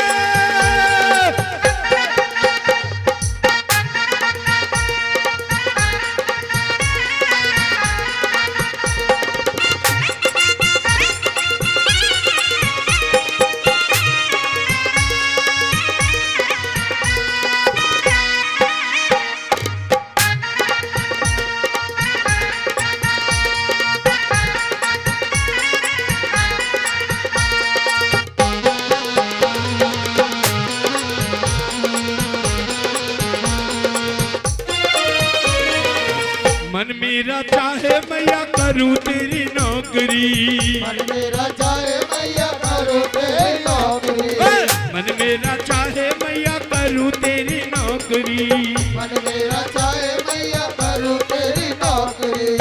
मन मेरा चाहे मैया करूं तेरी नौकरी, मन मेरा चाहे मैया करो तेरी नौकरी। मन मन मेरा चाहे मैया करूं तेरी नौकरी, मन मेरा चाहे मैया करूं तेरी नौकरी,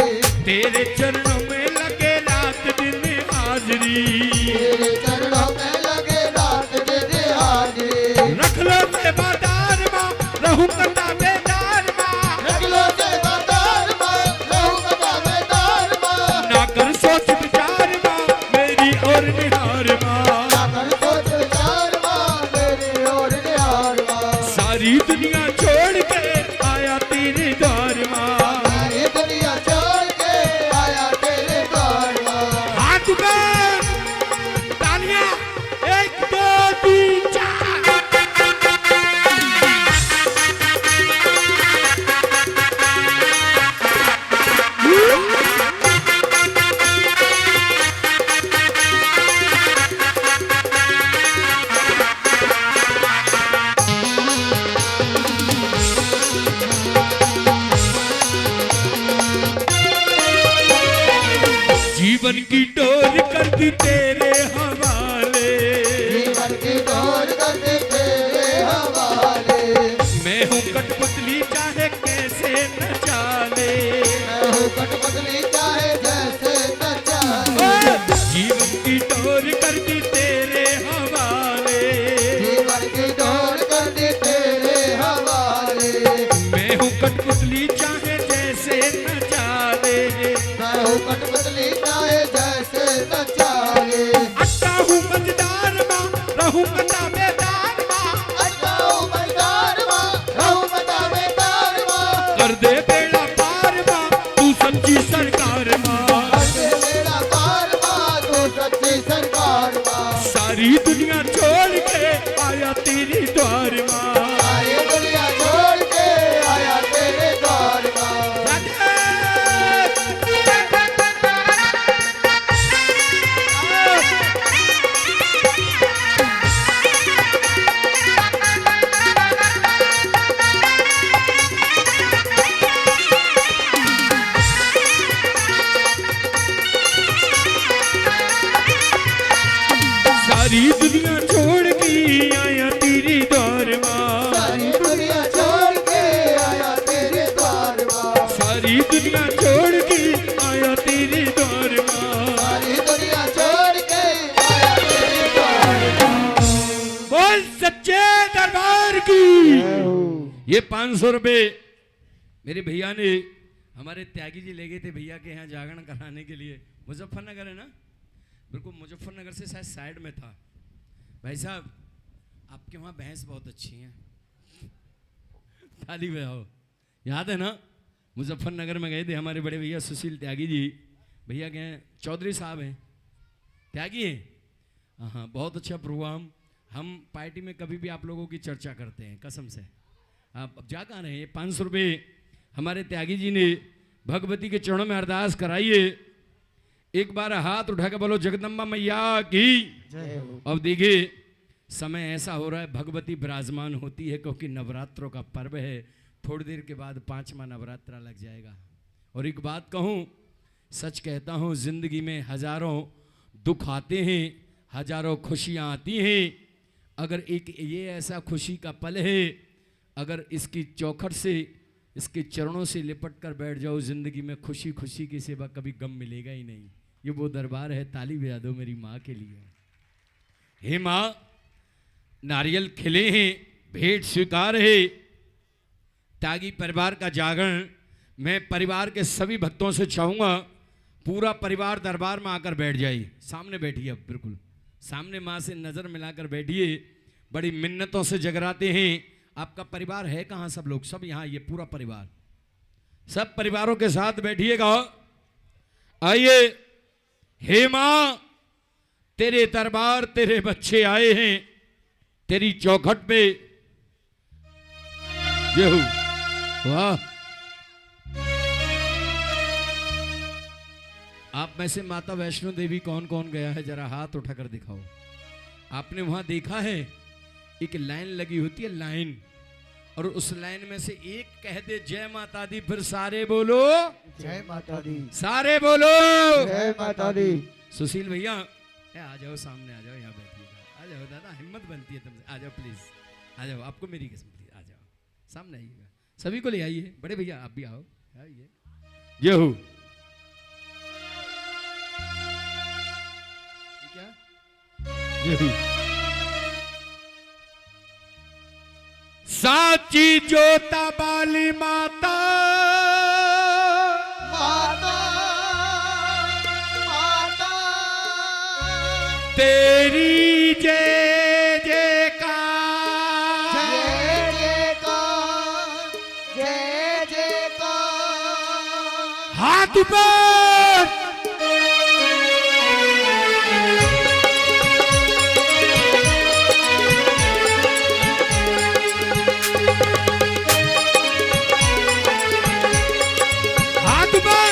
तेरे चरणों में लगे रात दिन हाजरी, तेरे चरणों में लगे रात दिन हाजिरी। रख लो सेवादार माँ रहूं कटा बेदार माँ, रख लो सेवादार माँ रहूं कटा बेदार माँ, ना कर सोच विचार माँ मेरी और निहार माँ, ना कर सोच विचार माँ मेरी ओर निहार माँ, सारी दुनिया छोड़ के आया तेरे द्वार माँ, सारी दुनिया छोड़ के आया तेरे द्वार माँ। हाथ ऊपर, तालियां, 1 2 3 4। जीवन की डोर कर दी तेरे हवाले, जीवन की डोर कर दे तेरे हवाले, मैं हूँ कठपुतली चाहे कैसे न चाले, मैं हूँ कठपुतली चाहे जैसे न चाहे, जीवन की डोर कर दी तेरे हवाले, जीवन की डोर कर दे तेरे हवाले, मैं हूँ कठपुतली चाहे जैसे न चाले, मैं हूँ कठपुतली चाहे जैसे न चाहे, अट्टा हूँ मजदार माँ रहूं कटा बेदार माँ, अच्छा हूँ मजदार माँ रहूं कटा बेदार माँ, कर दे बेड़ा पार माँ तू सच्ची सरकार माँ, ऐसे मेरा पार माँ तू सच्ची सरकार माँ, सारी दुनिया छोड़ के आया तेरी द्वार माँ। सारी दुनिया छोड़ के आया तेरे द्वार माँ। सारी दुनिया छोड़ के आया तेरी द्वार माँ, सारी दुनिया छोड़ के आया तेरे द्वार माँ, सारी दुनिया छोड़ के आया तेरी द्वार माँ, सारी दुनिया छोड़ के आया तेरे द्वार माँ। बोल सच्चे दरबार की। ये 500 रुपए मेरे भैया ने, हमारे त्यागी जी ले गए थे भैया के यहाँ जागरण कराने के लिए। मुजफ्फरनगर है ना, बिल्कुल मुजफ्फरनगर से शायद साइड में था। भाई साहब आपके वहाँ भैंस बहुत अच्छी हैं, ताली बजाओ। याद है ना, मुजफ्फरनगर में गए थे हमारे बड़े भैया सुशील त्यागी जी, भैया के हैं चौधरी साहब हैं, त्यागी हैं। हाँ, बहुत अच्छा प्रोग्राम। हम पार्टी में कभी भी आप लोगों की चर्चा करते हैं कसम से। आप अब जा कहाँ रहे हैं? 500 रुपये हमारे त्यागी जी ने भगवती के चरणों में अरदास कराइए। एक बार हाथ उठा के बोलो जगदम्बा मैया की। अब देखिए समय ऐसा हो रहा है, भगवती विराजमान होती है क्योंकि नवरात्रों का पर्व है। थोड़ी देर के बाद 5वां नवरात्रा लग जाएगा। और एक बात कहूँ, सच कहता हूँ, जिंदगी में हजारों दुख आते हैं, हजारों खुशियाँ आती हैं। अगर एक ये ऐसा खुशी का पल है, अगर इसकी चौखट से, इसके चरणों से लिपट कर बैठ जाओ, जिंदगी में खुशी खुशी की सिवा कभी गम मिलेगा ही नहीं। ये वो दरबार है। ताली बजा दो मेरी माँ के लिए। हे माँ, नारियल खिले हैं, भेंट स्वीकार है। त्यागी परिवार का जागरण मैं परिवार के सभी भक्तों से चाहूँगा, पूरा परिवार दरबार में आकर बैठ जाइए। सामने बैठिए, अब बिल्कुल सामने माँ से नज़र मिलाकर बैठिए। बड़ी मिन्नतों से जगराते हैं। आपका परिवार है कहाँ? सब लोग, सब यहाँ, ये पूरा परिवार, सब परिवारों के साथ बैठिएगा। आइए। हे माँ, तेरे दरबार तेरे बच्चे आए हैं, तेरी चौखट पे। ये हो, वाह। आप में से माता वैष्णो देवी कौन कौन गया है? जरा हाथ उठाकर दिखाओ। आपने वहां देखा है एक लाइन लगी होती है, लाइन, और उस लाइन में से एक कह दे जय माता दी, फिर सारे बोलो जय माता दी, सारे बोलो जय माता दी। सुशील भैया आ जाओ, सामने आ जाओ, यहाँ बैठिएगा। जाओ दादा, हिम्मत बनती है तुमसे, आ जाओ प्लीज, आ जाओ, आपको मेरी किस्मत है, आ जाओ सामने आइएगा, सभी को ले आइए, बड़े भैया आप भी आओ, आइए। ये हो क्या ये हो साची जोता बाली माता माता माता तेरी जय जय जयकार जयकार जय जयकार हाथ ऊपर हाथ ऊपर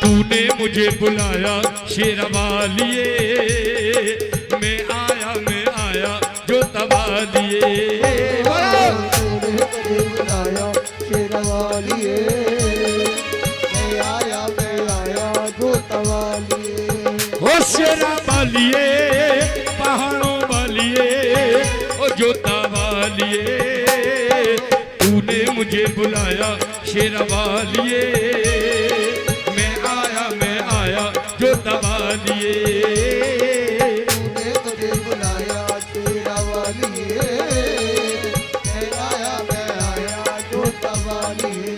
तूने मुझे बुलाया शेरवालिए, मैं आया जो तवालिए। तूने मुझे बुलाया शेरवालिए, मैं आया जो तवालिए। ओ शेरवालिए पहाड़ों वालिए, ओ जोता वालिए, तूने मुझे बुलाया शेरवालिए, मैं आया जो तवालिए। तूने मुझे बुलाया शेरवालिए, मैं आया जो तवालिए।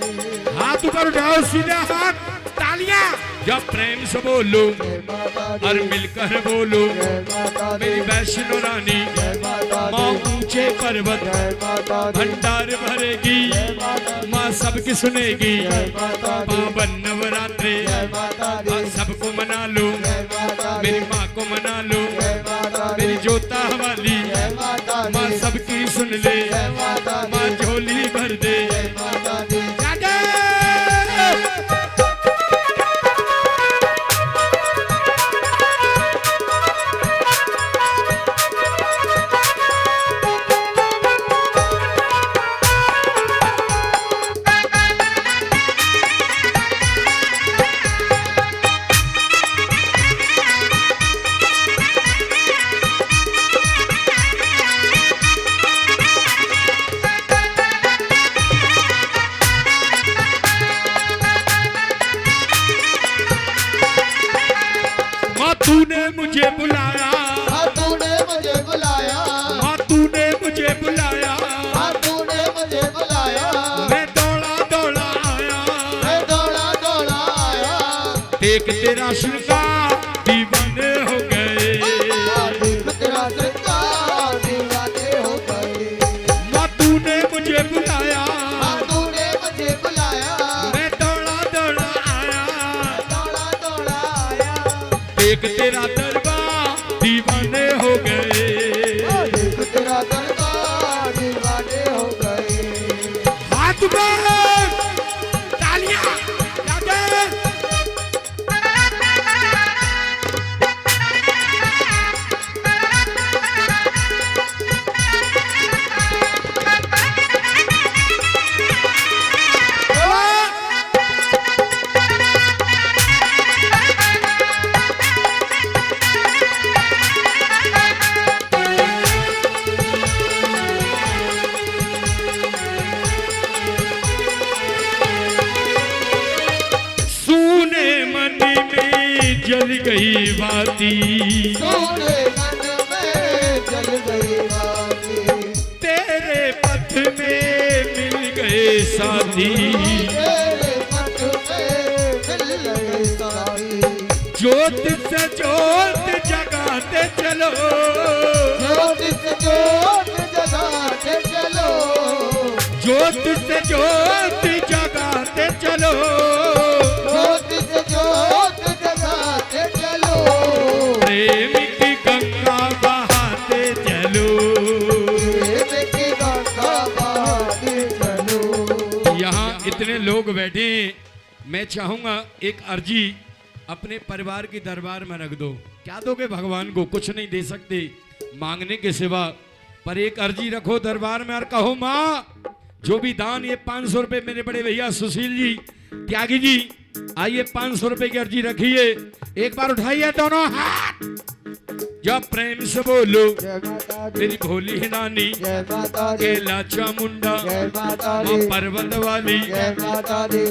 हाथ ऊपर उठाओ, सीधा हाथ, तालियां जब प्रेम से बोलो जय माता दी, और मिलकर बोलो, जय माता दी, मेरी वैष्णो रानी जय माता माँ दी, ऊंचे पर्वत जय माता दी, भंडार भरेगी, जय माता दी, माँ सबकी सुनेगी। जय माता दी, पावन नवरात्रे जय माता दी, सबको मना लो, जय माता दी, मेरी माँ को मना लो, जय माता दी, मेरी जोता वाली जय माता दी, माँ सबकी सुन ले, जय माता दी, माँ झोली भर दे। जय माता दी। माँ तूने मुझे बुलाया, हाँ तूने मुझे बुलाया, माँ तूने मुझे बुलाया, हाँ तूने मुझे बुलाया, मैं दौड़ा दौड़ा आया, मैं दौड़ा दौड़ा आया। देख तेरा श्रृंगार दीवाने हो गए। देख तेरा श्रृंगार दीवाने हो गए। माँ तूने मुझे बुलाया, हाँ तूने मुझे बुलाया, मैं दौड़ा दौड़ा आया, दौड़ा दौड़ा आया। देख तेरा दरबार दीवाने हो गए। देख तेरा दरबार दीवाने हो गए। हाथ में तालियां बजा दे। सूने मन में जल गई बाती, सोने मन में जल गई बाती। तेरे पथ में मिल गए साथी, तेरे पथ में मिल गए साथी। ज्योत से ज्योत जगाते चलो, ज्योत से ज्योत जगाते चलो। ज्योत से ज्योत जगाते चलो, ज्योत से ज्योत जगाते चलो। प्रेम की गंगा बहाते चलो। प्रेम की गंगा बहाते चलो। यहाँ इतने लोग बैठे हैं, मैं चाहूंगा एक अर्जी अपने परिवार के दरबार में रख दो। क्या दोगे भगवान को? कुछ नहीं दे सकते मांगने के सिवा। पर एक अर्जी रखो दरबार में और कहो माँ जो भी दान ये 500 रुपए मेरे बड़े भैया सुशील जी त्यागी जी आइए 500 रुपए की अर्जी रखिए एक बार उठाइए दोनों हाथ जब प्रेम से बोलो जय माता दी, मेरी भोली नानी जय माता दी, केला चामुंडा जय माता माँ दी, पर्वत वाली जय माता दी।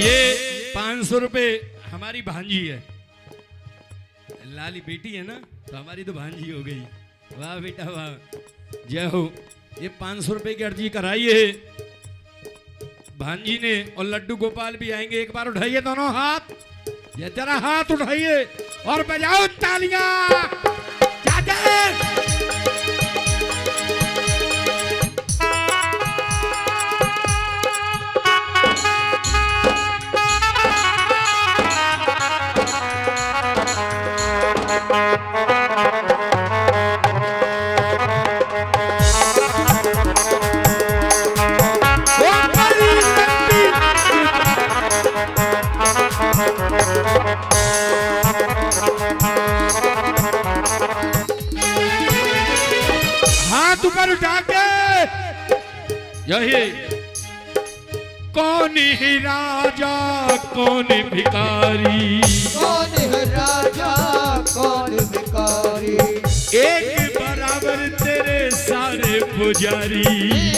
ये 500 रुपए हमारी भांजी है लाली बेटी है ना तो हमारी तो भांजी हो गई वाह बेटा वाह जय हो ये 500 रुपए की अर्जी कराई है भांजी ने और लड्डू गोपाल भी आएंगे एक बार उठाइए दोनों हाथ ये जरा हाथ उठाइए और बजाओ तालियां चाचा हाथ ऊपर उठा के यही कौन ही राजा कौन भिखारी कौन है राजा कौन भिखारी, एक बराबर तेरे सारे पुजारी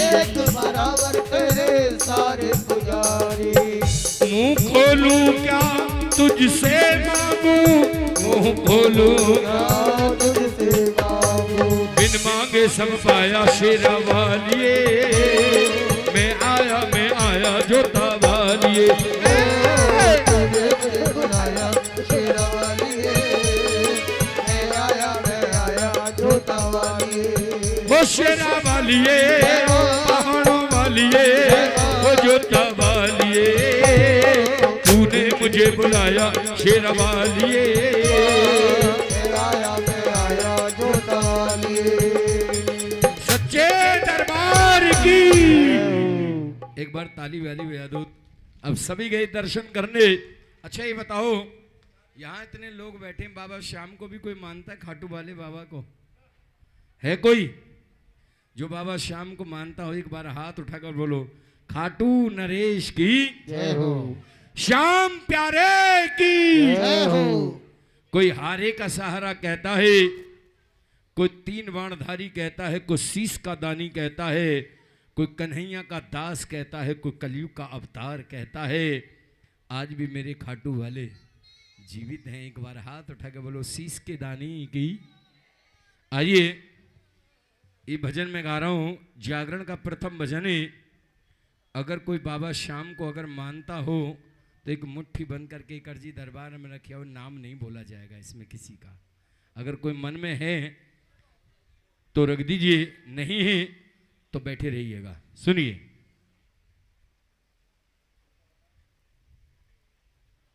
एक बराबर तेरे सारे पुजारी। मुंह खोलूं क्या तुझसे मांगू मुंह खोलूं क्या तुझसे मांगू, बिन मांगे सब पाया शेरा वालिए मैं आया जोता वालिए तुझे मुझे बुलाया शेरा वालिए, मैं आया जोता वालिए। वो शेरा वालिए पहाड़ों वालिए वो जोता वालिए तूने मुझे बुलाया शेरा वालिए मैं आया जोता वालिए। सच्चे दरबार की एक बार ताली वाली बजा दो अब सभी गए दर्शन करने अच्छा ये बताओ यहाँ इतने लोग बैठे हैं बाबा श्याम को भी कोई मानता है खाटू वाले बाबा को है कोई जो बाबा श्याम को मानता हो एक बार हाथ उठाकर बोलो खाटू नरेश की जय हो, श्याम प्यारे की जय हो। कोई हारे का सहारा कहता है कोई 3 बाणधारी कहता है कोई शीश का दानी कहता है कोई कन्हैया का दास कहता है कोई कलयुग का अवतार कहता है आज भी मेरे खाटू वाले जीवित हैं एक बार हाथ उठा के बोलो शीश के दानी की आइए ये भजन में गा रहा हूं जागरण का प्रथम भजन है अगर कोई बाबा श्याम को अगर मानता हो तो एक मुट्ठी बंद करके एक अर्जी दरबार में रखे और नाम नहीं बोला जाएगा इसमें किसी का अगर कोई मन में है तो रख दीजिए नहीं है तो बैठे रहिएगा सुनिए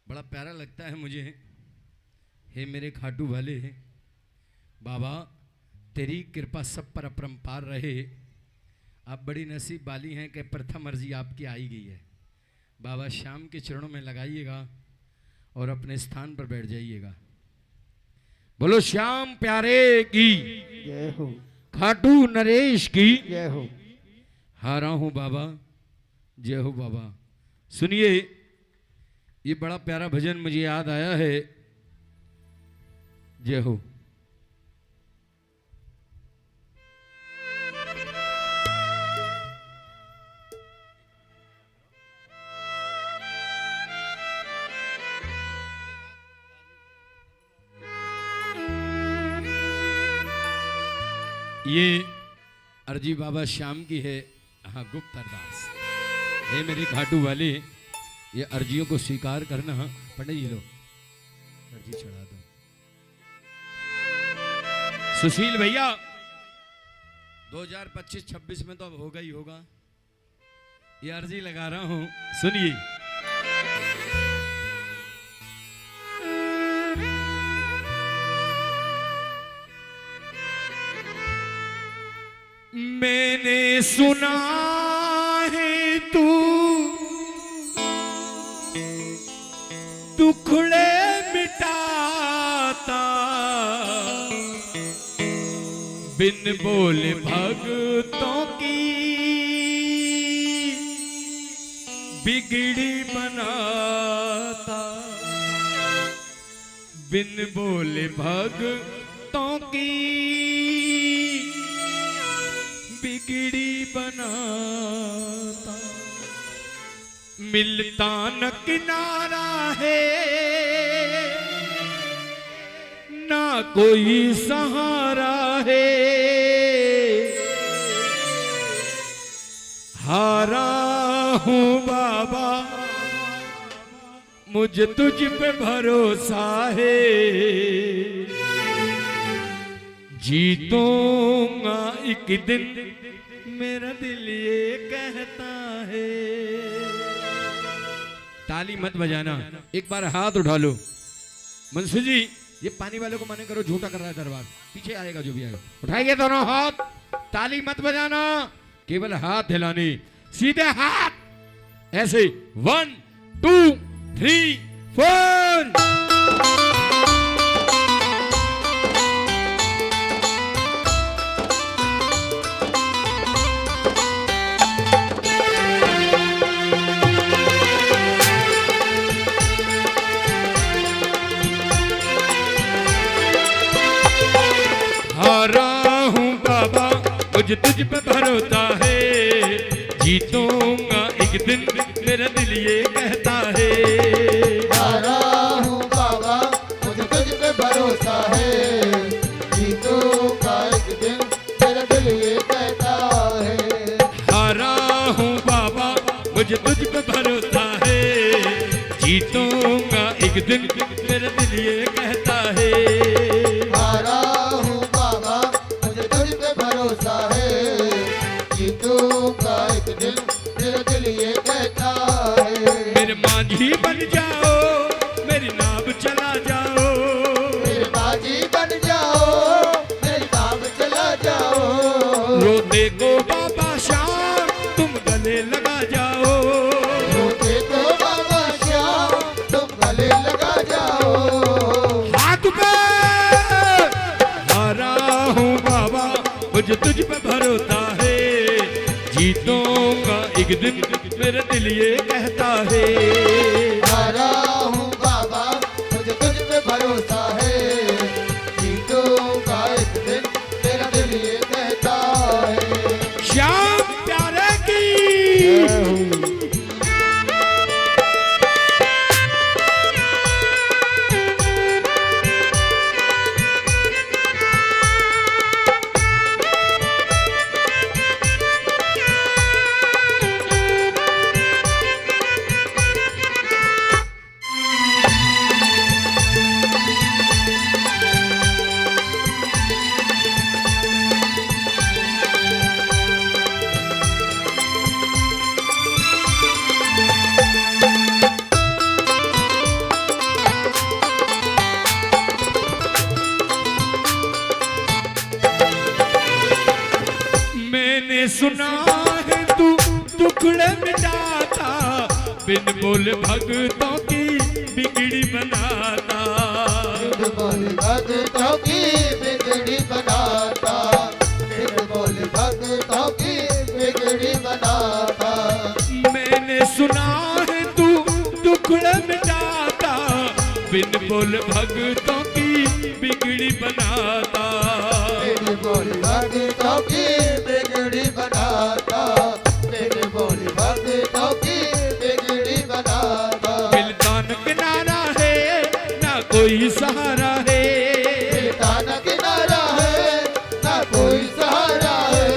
बड़ा प्यारा लगता है मुझे हे मेरे खाटू वाले बाबा तेरी कृपा सब पर अपरंपार रहे आप बड़ी नसीब वाली हैं कि प्रथम अर्जी आपकी आई गई है बाबा श्याम के चरणों में लगाइएगा और अपने स्थान पर बैठ जाइएगा बोलो श्याम प्यारे की जय हो, खाटू नरेश की जय हो। हारा हूं बाबा जय हो बाबा सुनिए ये बड़ा प्यारा भजन मुझे याद आया है जय हो ये अर्जी बाबा श्याम की है हाँ गुप्त अरदास हे मेरे खाटू वाले ये अर्जियों को स्वीकार करना पंडित जी लोग अर्जी चढ़ा दो। सुशील भैया 2025-26 में तो अब होगा ही होगा, ये अर्जी लगा रहा हूं, सुनिए। मैंने सुना है तू दुखड़े मिटाता, बिन बोले भक्तों की बिगड़ी बनाता, बिन बोले भक्तों की बिगड़ी बनाता, मिलता न किनारा है ना कोई सहारा है, हारा हूँ बाबा मुझे तुझ पे भरोसा है, जीतूंगा एक दिन मेरा दिल ये कहता है। ताली मत बजाना, एक बार हाथ उठा लो। मंसूर जी ये पानी वाले को मना करो, झूठा कर रहा है दरबार, पीछे आएगा जो भी आएगा। उठाइए दोनों हाथ, ताली मत बजाना, केवल हाथ हिलाने, सीधे हाथ ऐसे 1 2 3 4। हारा हूँ बाबा मुझे तुझ पे भरोसा है, जीतूंगा एक दिन मेरा दिल ये कहता है। हारा हूँ बाबा मुझे तुझ पे भरोसा है, जीतूंगा एक दिन मेरा दिल ये कहता है। हारा हूँ बाबा मुझे तुझ पे भरोसा है, जीतूंगा एक दिन मेरा दिल ये कहता है। हारा हूँ बाबा मुझे तुझ पे भरोसा है, जीतूंगा एक दिन मेरा दिल ये कहता है। मेरे माझी बन जाओ, मेरी नाव चला जाओ, मेरे बाजी बन जाओ, मेरी नाव चला जाओ, रोते को बाबा श्याम तुम गले लगा जाओ, रोते को बाबा श्याम तुम गले लगा जाओ। हाथ पे हारा हूँ बाबा मुझे तुझ पे भरोसा है, जीतूंगा एक दिन मेरा दिल ये कहता है। हारा हूँ बाबा मुझे तुझ पे भरोसा है, जीतूंगा एक दिन तेरा दिल ये कहता है। श्याम प्यारे की मैंने सुना है तू टुकड़े मिटाता, बिन बोले भक्तों की बिगड़ी बनाता, बिन बोले भक्तों की बिगड़ी बनाता, बिन बोले भक्तों की बिगड़ी बनाता। मैंने सुना है तू टुकड़े मिटाता, बिन बोले भक्तों की बिगड़ी बनाता, बिन बोले भक्तों की बिगड़ी बनाता, बिन बोले भक्तों की बिगड़ी बनाता। मिलता न किनारा है ना कोई सहारा है, मिलता न किनारा है ना कोई सहारा है।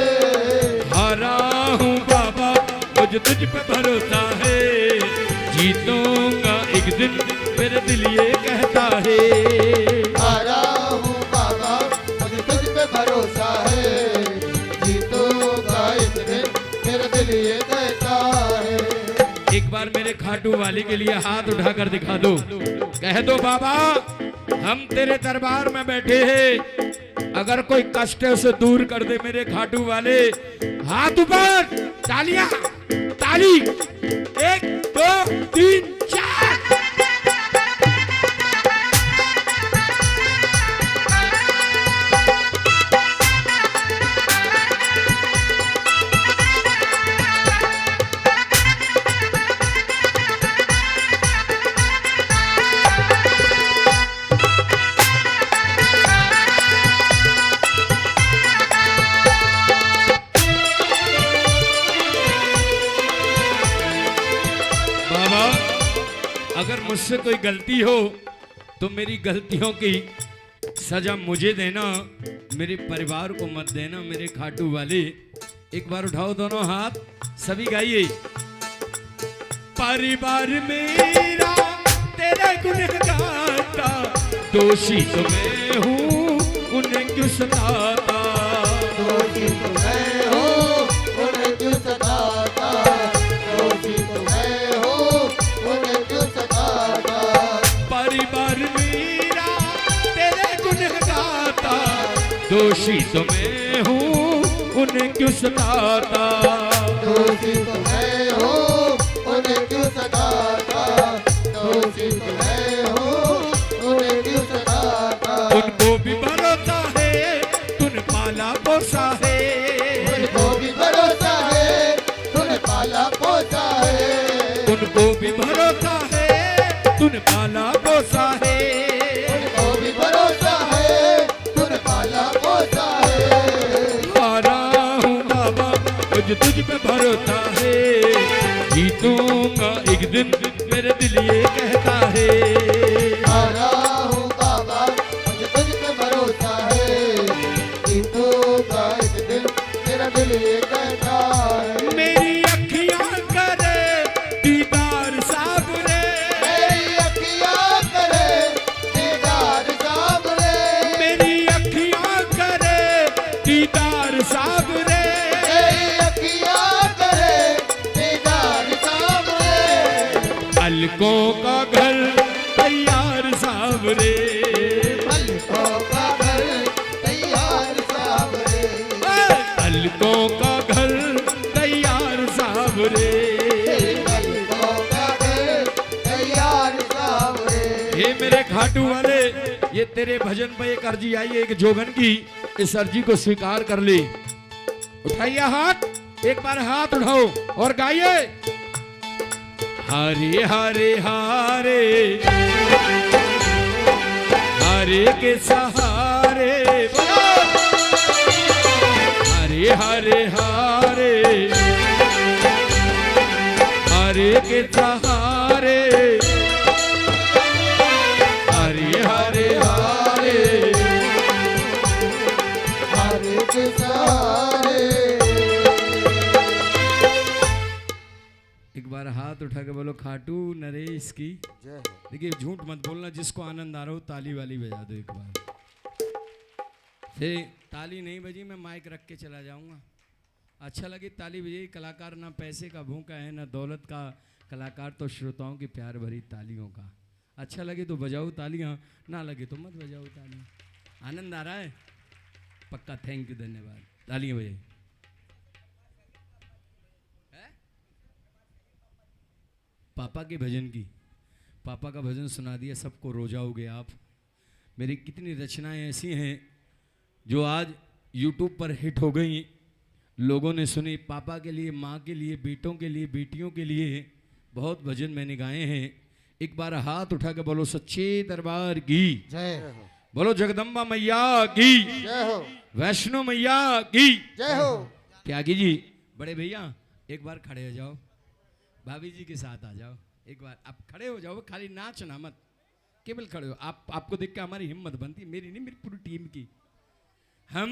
हारा हूँ बाबा मुझे तुझ पे भरोसा है, जीतूंगा एक दिन मेरा दिल ये कहता है। खाटू वाली के लिए हाथ उठाकर दिखा दो, कह दो बाबा हम तेरे दरबार में बैठे हैं, अगर कोई कष्ट है उसे दूर कर दे मेरे खाटू वाले। हाथ ऊपर, तालियां, ताली, 1 2 3 4। अगर मुझसे कोई गलती हो तो मेरी गलतियों की सजा मुझे देना, मेरे परिवार को मत देना मेरे खाटू वाले। एक बार उठाओ दोनों हाथ, सभी गाइए। परिवार मेरा तेरा गुनहगाता, दोषी तो मैं हूँ उन्हें क्यों सताता, दोषी तो मैं हूँ उन्हें क्यों सताता, दोषी तो मैं हूँ उन्हें क्यों सताता। परिवार मेरा तेरे गुनहगाता, दोषी तो मैं हूँ उन्हें क्यों सताता, दोषी तो मैं हूँ उन्हें क्यों सताता, दोषी तो मैं हूँ उन्हें क्यों सताता। उनको भी भरोसा है तूने पाला पोसा है, उनको भी भरोसा है तूने पाला पोसा है, उनको भी भरोसा है तूने पाला पोसा है, उनको भी भरोसा है तूने पाला पोसा है। हारा हूँ बाबा मुझे तुझ पे भरोसा है, जीतूंगा एक दिन मेरे दिल ये कहता है। हारा हूँ बाबा मुझे तुझ पे भरोसा है, जीतूंगा एक दिन मेरा दिल ये कहता है। मेरी अखियां करे दीदार साबरे, मेरी अखियाँ करे दीदार साबरे, मेरी अखियां करे दीदार साबरे, मेरी अखियाँ करे दीदार साबरे। अलकों का घर तैयार साबरे, पलकों का घर तैयार साबरे, अलकों का घर तैयार साबरे। पलकों का घर तैयार साबरे। ये मेरे खाटू वाले, ये तेरे भजन पे एक अर्जी आई है एक जोगन की, इस अर्जी को स्वीकार कर ले। उठाइए हाथ, एक बार हाथ उठाओ और गाइए। हरे हरे हारे हरे के सहारे, हरे हरे हारे हरे के सहारे, हरे हरे हारे। हरे के सहारे। एक बार हाथ उठा के बोलो खाटू नरेश की जय हो। देखिए झूठ मत बोलना, जिसको आनंद आ रहा हो ताली वाली बजा दो एक बार। फिर ताली नहीं बजी मैं माइक रख के चला जाऊंगा। अच्छा लगे ताली बजी। कलाकार ना पैसे का भूखा है ना दौलत का, कलाकार तो श्रोताओं की प्यार भरी तालियों का। अच्छा लगे तो बजाओ तालियां, ना लगे तो मत बजाओ तालियां। आनंद आ रहा है पक्का, थैंक यू, धन्यवाद। तालियां बजाइए। पापा के भजन की, पापा का भजन सुना दिया, सबको रो जाओगे आप। मेरी कितनी रचनाएं ऐसी हैं जो आज YouTube पर हिट हो गई, लोगों ने सुनी। पापा के लिए, माँ के लिए, बेटों के लिए, बेटियों के लिए बहुत भजन मैंने गाए हैं। एक बार हाथ उठा के बोलो सच्चे दरबार की जय हो। बोलो जगदम्बा मैया की, जय हो। वैष्णो मैया की जय हो। त्यागी जी। बड़े भैया एक बार खड़े हो जाओ, भाभी जी के साथ आ जाओ। एक बार आप खड़े हो जाओ, खाली नाचना मत, केवल खड़े हो। आपको देख के हमारी हिम्मत बनती, मेरी नहीं, मेरी पूरी टीम की। हम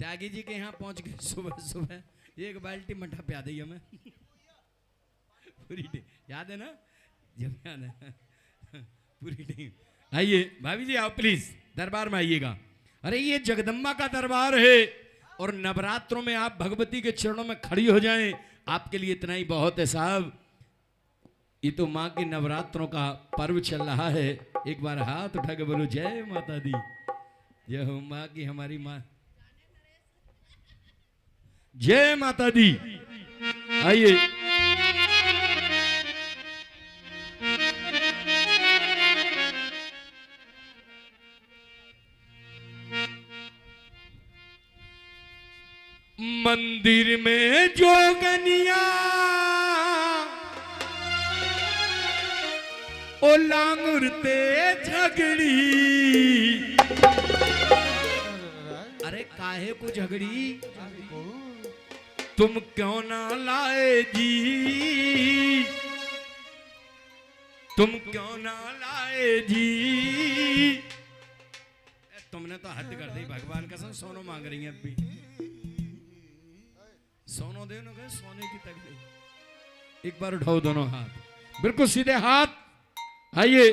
त्यागी जी के यहाँ पहुंच गए सुबह सुबह, एक बाल्टी मठा प्या दी हमें पूरी टीम, याद है ना? जब याद है पूरी टीम। आइए भाभी जी, आओ प्लीज, दरबार में आइएगा। अरे ये जगदम्बा का दरबार है और नवरात्रों में आप भगवती के चरणों में खड़ी हो जाएं, आपके लिए इतना ही बहुत है साहब। ये तो माँ की नवरात्रों का पर्व चल रहा है। एक बार हाथ उठा के बोलो जय माता दी। जय हो माँ की, हमारी माँ। जय माता दी। आइए मंदिर में जोगनिया ओ लांगुरते झगड़ी। अरे काहे को झगड़ी, तुम क्यों ना लाए जी, तुम क्यों ना लाए जी। तुमने तो हद कर दी, भगवान कसम सोनो मांग रही है। अब भी सोनो दे ना, सोने की तकलीफ। एक बार उठाओ दोनों हाथ, बिल्कुल सीधे हाथ। आइए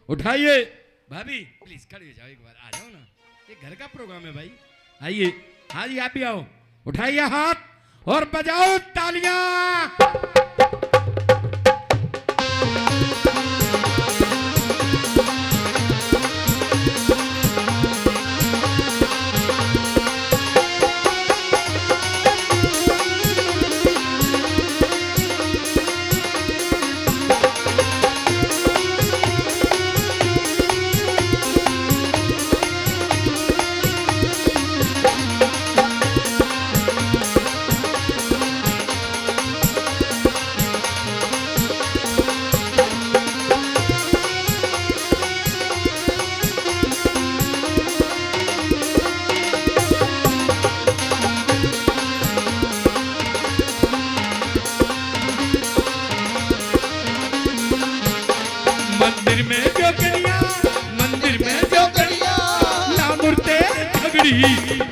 उठाइए। भाभी प्लीज खड़े हो जाओ, एक बार आ जाओ ना, ये घर का प्रोग्राम है भाई। आइए, हाँ जी आप भी आओ। उठाइए हाथ और बजाओ तालियां।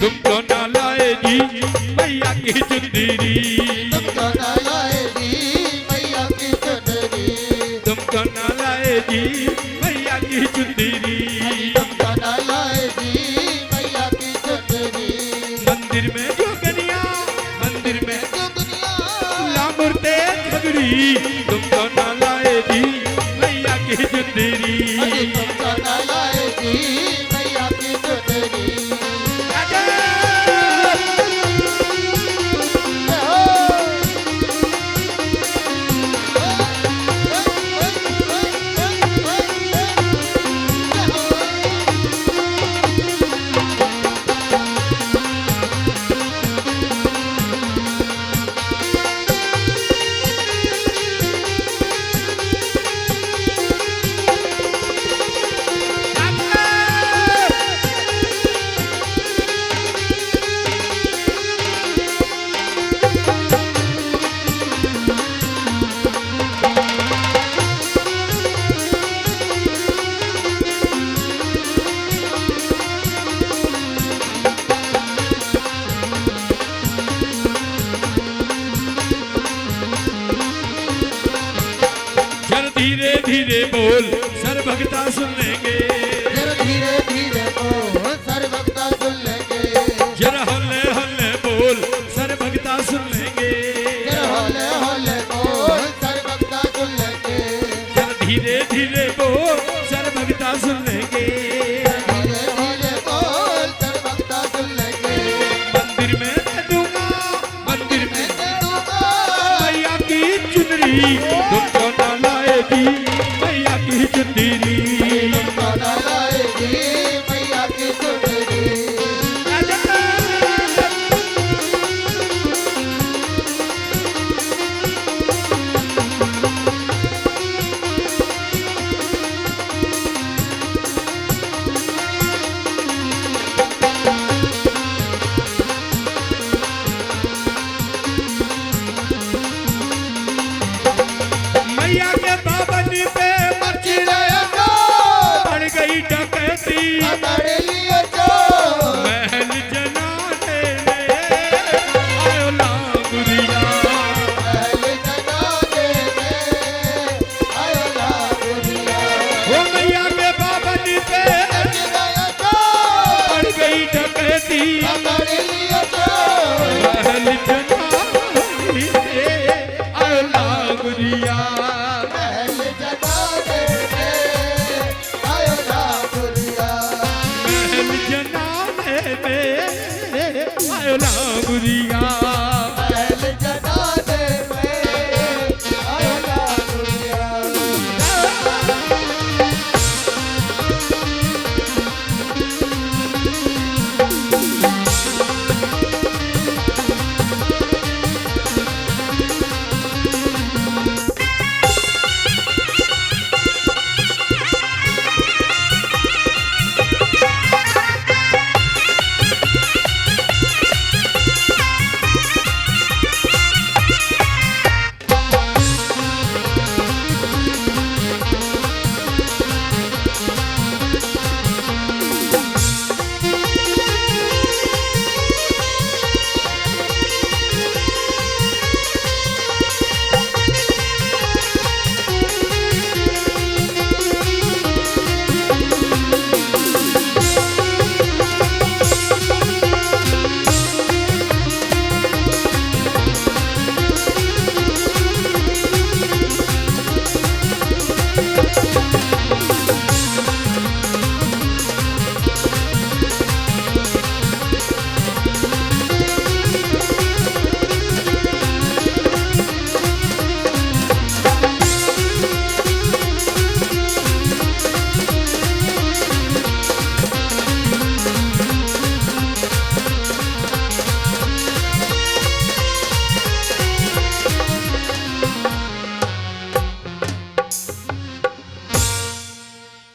तुमको ना लाए जी मैया की चुंदरी, तुमको ना लाए जी मैया की चुंदरी, तुमको ना लाए जी मैया की चुंदरी, तुमको ना लाए जी मैया की चुंदरी। मंदिर में जो कन्या, मंदिर में जो दुनिया लामुरते झगड़ी। तुमको ना लाए जी मैया की चुंदरी, तुमको ना लाए जी मैया की चुंदरी। धीरे धीरे बोल सर भगता सुन लेंगे, धीरे धीरे बोल सर भगता सुन लेंगे, जरा हौले हौले बोल सर भगता सुन लेंगे, हौले हौले बोल सर भगता सुन लेंगे, जरा धीरे धीरे बोल सर भगता सुन लेंगे, धीरे धीरे बोल सर भगता सुन लेंगे। मंदिर में दे दूंगा, मंदिर में दे दूंगा मैया की चुनरी। तुमको ना लाए जी मैया की चुनरी, तुमको ना लाए जी मैया की चुनरी। आयो लांगुरिया महल जनाने में आयो लांगुरिया।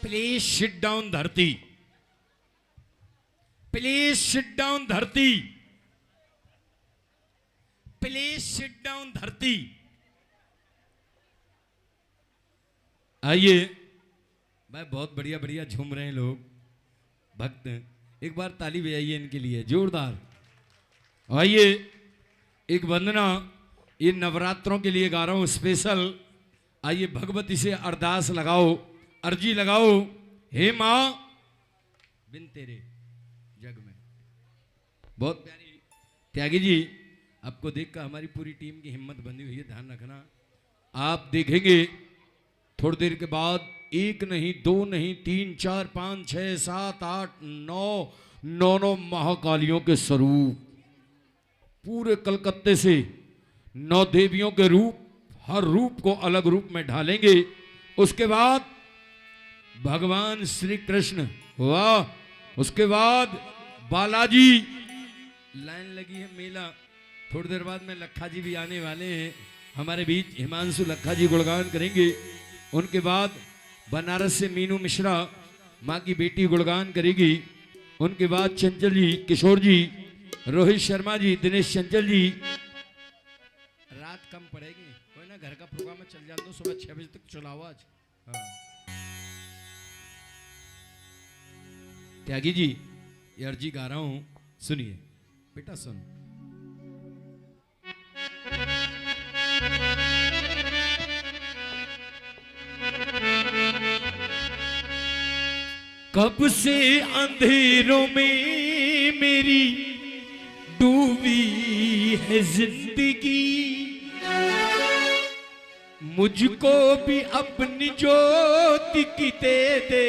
प्लीज सिट डाउन धरती, प्लीज सिट डाउन धरती, प्लीज सिट डाउन धरती। आइए भाई, बहुत बढ़िया बढ़िया झूम रहे हैं लोग, भक्त। एक बार ताली बजाइए इनके लिए जोरदार। आइए एक वंदना ये नवरात्रों के लिए गा रहा हूं स्पेशल। आइए भगवती से अरदास लगाओ, अर्जी लगाओ। हे माँ बिन तेरे जग में। बहुत प्यारी त्यागी जी, आपको देखकर हमारी पूरी टीम की हिम्मत बंधी हुई है, ध्यान रखना। आप देखेंगे थोड़ी देर के बाद एक नहीं, दो नहीं, 3, 4, 5, 6, 7, 8, 9 महाकालियों के स्वरूप पूरे कलकत्ते से 9 देवियों के रूप, हर रूप को अलग रूप में ढालेंगे। उसके बाद भगवान श्री कृष्ण, वाह। उसके बाद बालाजी, लाइन लगी है मेला। थोड़ी देर बाद में लखा जी भी आने वाले हैं हमारे बीच, हिमांशु लखा जी गुणगान करेंगे। उनके बाद बनारस से मीनू मिश्रा माँ की बेटी गुणगान करेगी। उनके बाद चंचल जी, किशोर जी, रोहित शर्मा जी, दिनेश चंचल जी। रात कम पड़ेगी, कोई ना घर का प्रोग्राम में चल जाते हो, सुबह 6 बजे तक चलाओ आज। हाँ। त्यागी जी ये अर्जी गा रहा हूं, सुनिए बेटा, सुन। कब से अंधेरों में मेरी डूबी है जिंदगी, मुझको भी अपनी ज्योति की दे दे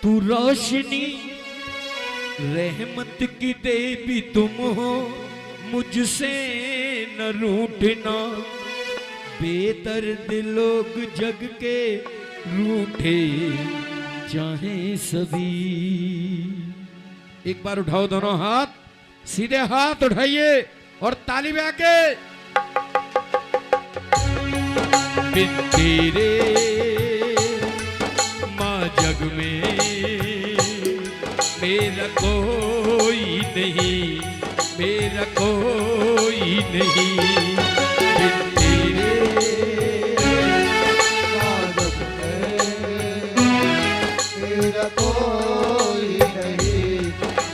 तू रोशनी। रहमत की देवी तुम हो, मुझसे न रूठना। बेदर्द लोग जग के रूठे चाहे सभी। एक बार उठाओ दोनों हाथ, सीधे हाथ उठाइए और ताली बजा के। बिन तेरे माँ जग में मेरा कोई नहीं, मेरा कोई नहीं। बिन तेरे मेरा कोई नहीं,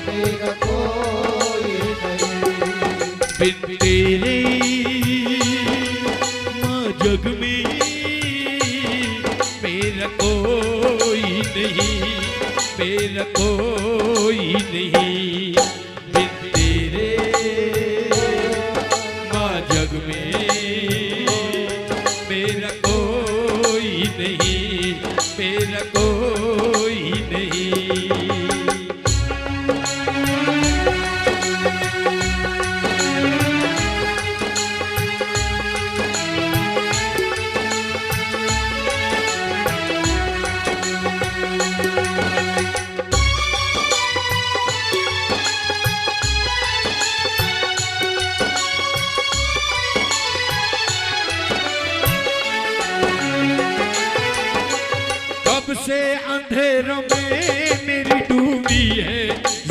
मेरा कोई नहीं। बिन तेरे माँ जग में मेरा कोई नहीं, मेरा कोई नहीं। बिन तेरे माँ जग में मेरा कोई नहीं, मेरा कोई नहीं।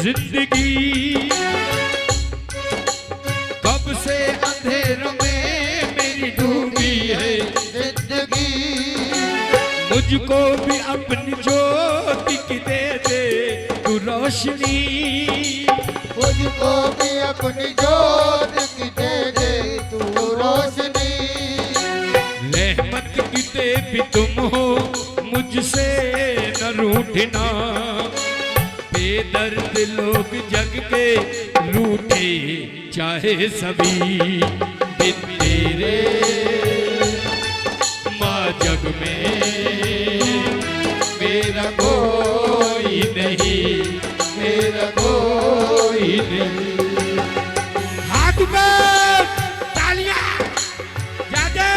जिंदगी कब से अंधेरों में मेरी डूबी है जिंदगी मुझको भी अपनी ज्योति की दे दे तू रोशनी मुझको भी अपनी जोत की दे दे तू रोशनी रहमत की देवी तुम हो मुझसे न रूठना बेदर्द लोग जग के रूठे चाहे सभी बिन तेरे माँ जग में मेरा कोई नहीं मेरा कोई नहीं हाथ पर तालियां जादे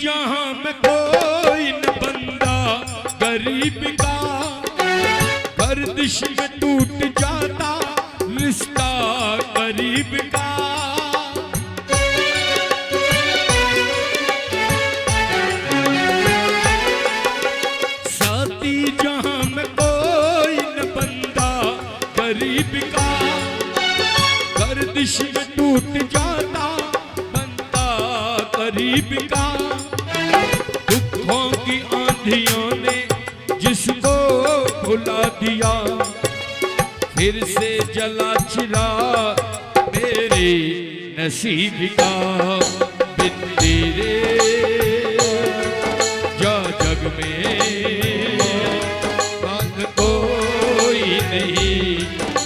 जहां में कोई न बंदा गरीब का गर्दिश में टूट जाता रिश्ता गरीब का साथी जहां में कोई न बंदा गरीब का गर्दिश में टूट जाता बंदा गरीब का दुखों की आंधियों ने जिसको भुला दिया फिर से जला चिरा मेरे नसीब का बिन तेरे जा जग में बात कोई नहीं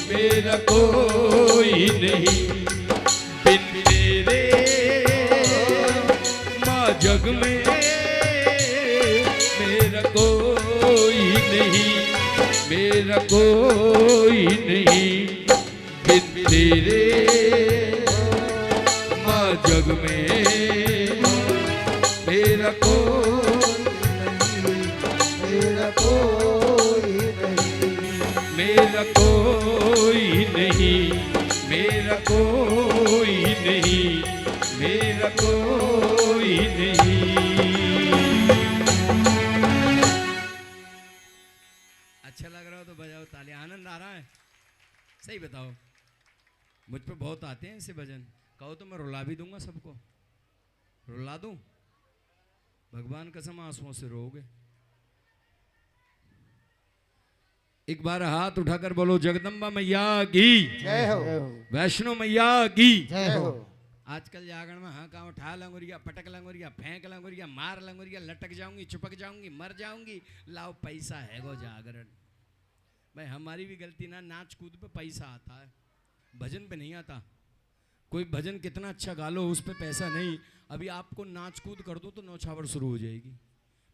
मेरा कोई नहीं बिन तेरे माँ जग में मेरा कोई नहीं मेरा कोई नहीं बिन तेरे माँ जग में मेरा मेरा कोई नहीं मेरा कोई नहीं मेरा कोई नहीं मेरा कोई नहीं। अच्छा लग रहा हो तो बजाओ ताली, आनंद आ रहा है? सही बताओ, मुझ पे बहुत आते हैं ऐसे भजन, कहो तो मैं रुला भी दूंगा सबको, रुला दूं? भगवान कसम आंसुओं से रोओगे। एक बार हाथ उठाकर बोलो जगदम्बा मैया की जय हो वैष्णो मैया की जय हो। आजकल जागरण में हाँ कहाँ उठा लंगुरिया, पटक लंगुरिया, फेंक लंगुरिया, मार लंगुरिया, लटक जाऊंगी, चिपक जाऊंगी, मर जाऊंगी, लाओ पैसा है गो जागरण। भाई हमारी भी गलती ना, नाच कूद पे पैसा आता है, भजन पे नहीं आता। कोई भजन कितना अच्छा गा लो उस पे पैसा नहीं। अभी आपको नाच कूद कर दो तो नौछावर शुरू हो जाएगी,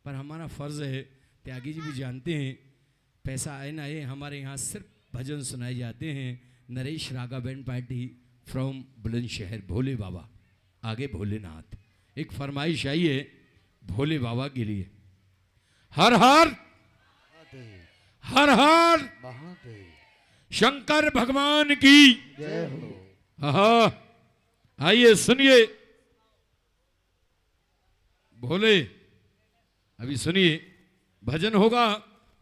पर हमारा फर्ज है, त्यागी जी भी जानते हैं, पैसा आए ना आए हमारे यहाँ सिर्फ भजन सुनाए जाते हैं। नरेश रागा बैंड पार्टी फ्रॉम बुलंदशहर, भोले बाबा, आगे भोलेनाथ। एक फरमाइश आई है भोले बाबा के लिए, हर हर हर हर महादेव शंकर भगवान की जय हो। हाँ आइए सुनिए भोले, अभी सुनिए भजन होगा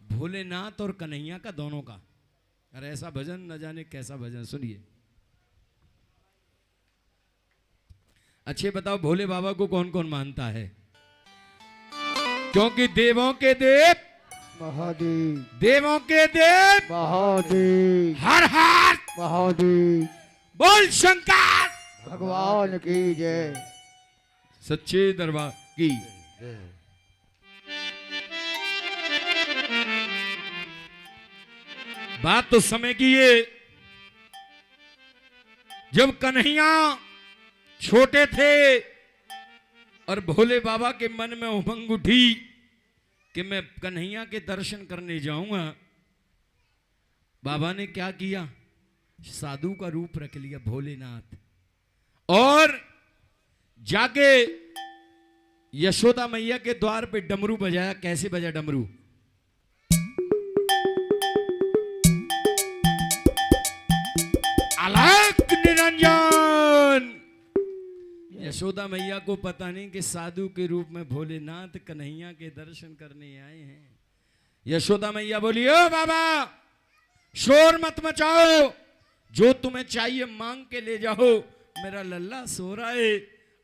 भोलेनाथ और कन्हैया का, दोनों का। अरे ऐसा भजन न जाने कैसा भजन, सुनिए। अच्छे बताओ भोले बाबा को कौन कौन मानता है? क्योंकि देवों के देव महादेव, देवों के देव महादेव, हर हर महादेव, बोल शंकर भगवान की जय। सच्चे दरबार की। बात तो समय की है, जब कन्हैया छोटे थे और भोले बाबा के मन में उमंग उठी कि मैं कन्हैया के दर्शन करने जाऊंगा। बाबा ने क्या किया, साधु का रूप रख लिया भोलेनाथ, और जाके यशोदा मैया के द्वार पे डमरू बजाया। कैसे बजा डमरू, अलग निरंजन। यशोदा मैया को पता नहीं कि साधु के रूप में भोलेनाथ कन्हैया के दर्शन करने आए हैं। यशोदा मैया बोली, ओ बाबा शोर मत मचाओ, जो तुम्हें चाहिए मांग के ले जाओ, मेरा लल्ला सो रहा है,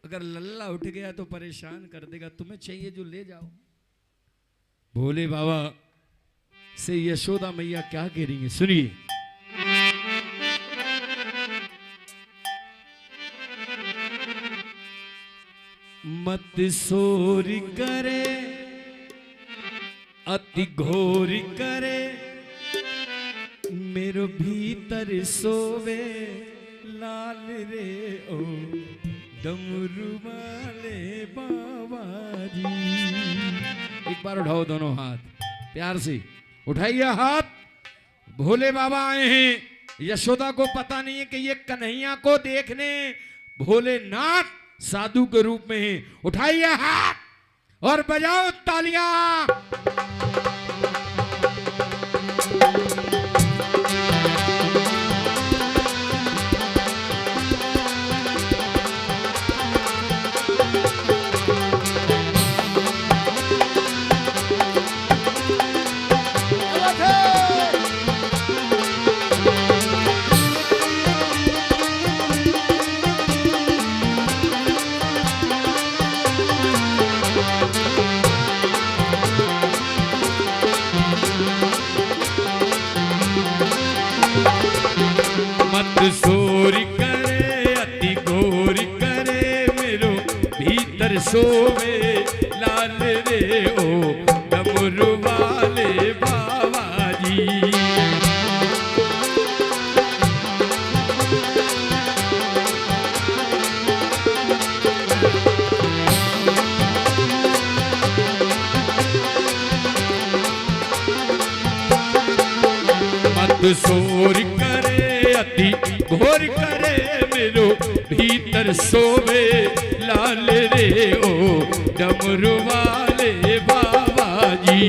अगर लल्ला उठ गया तो परेशान कर देगा, तुम्हें चाहिए जो ले जाओ। भोले बाबा से यशोदा मैया क्या कह रही है, सुनिए। मत शोर करे अति घोर करे, मेरो भीतर सोवे लाल रे ओ डमरू वाले बाबा जी। एक बार उठाओ दोनों हाथ, प्यार से उठाइए हाथ। भोले बाबा आए हैं। यशोदा को पता नहीं है कि ये कन्हैया को देखने भोलेनाथ साधु के रूप में है। उठाइए हाथ और बजाओ तालियां। शोर करे अति घोर करे, मेरो भीतर सोवे लाल रे ओ डमरू वाले बाबा जी। मत शोर करे अति घोर करे, मेरो भीतर सोवे लाल रे ओ डमरू वाले बाबा जी।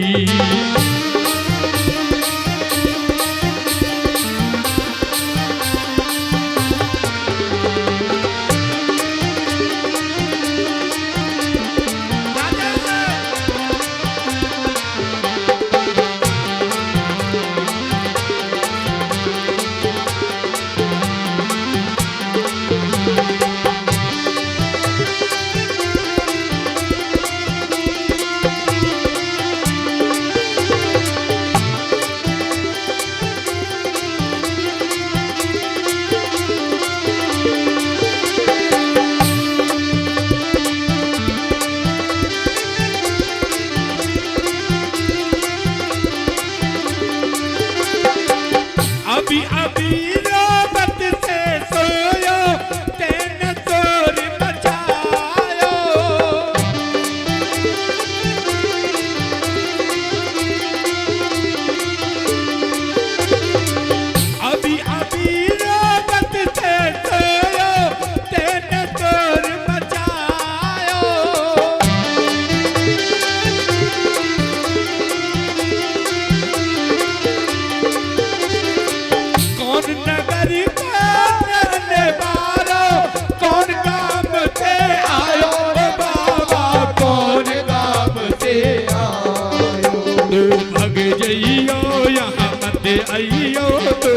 आइयो तो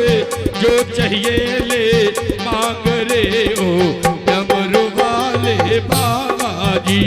जो चाहिए ले मांग रे ओ डमरू वाले बाबा जी।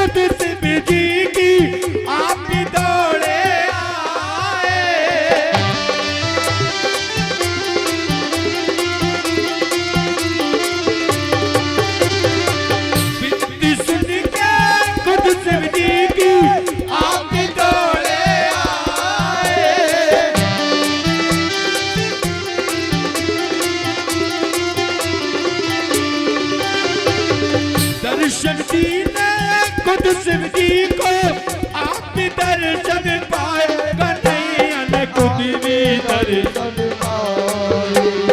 कुदस जी की आप भी दौड़े आए। बिनती सुन के कुदस जी की आप भी दौड़े आए। दर्शन दीने कुदस जी को आप भी दर्शन पाए। कन्हैया ने खुद भी दर्शन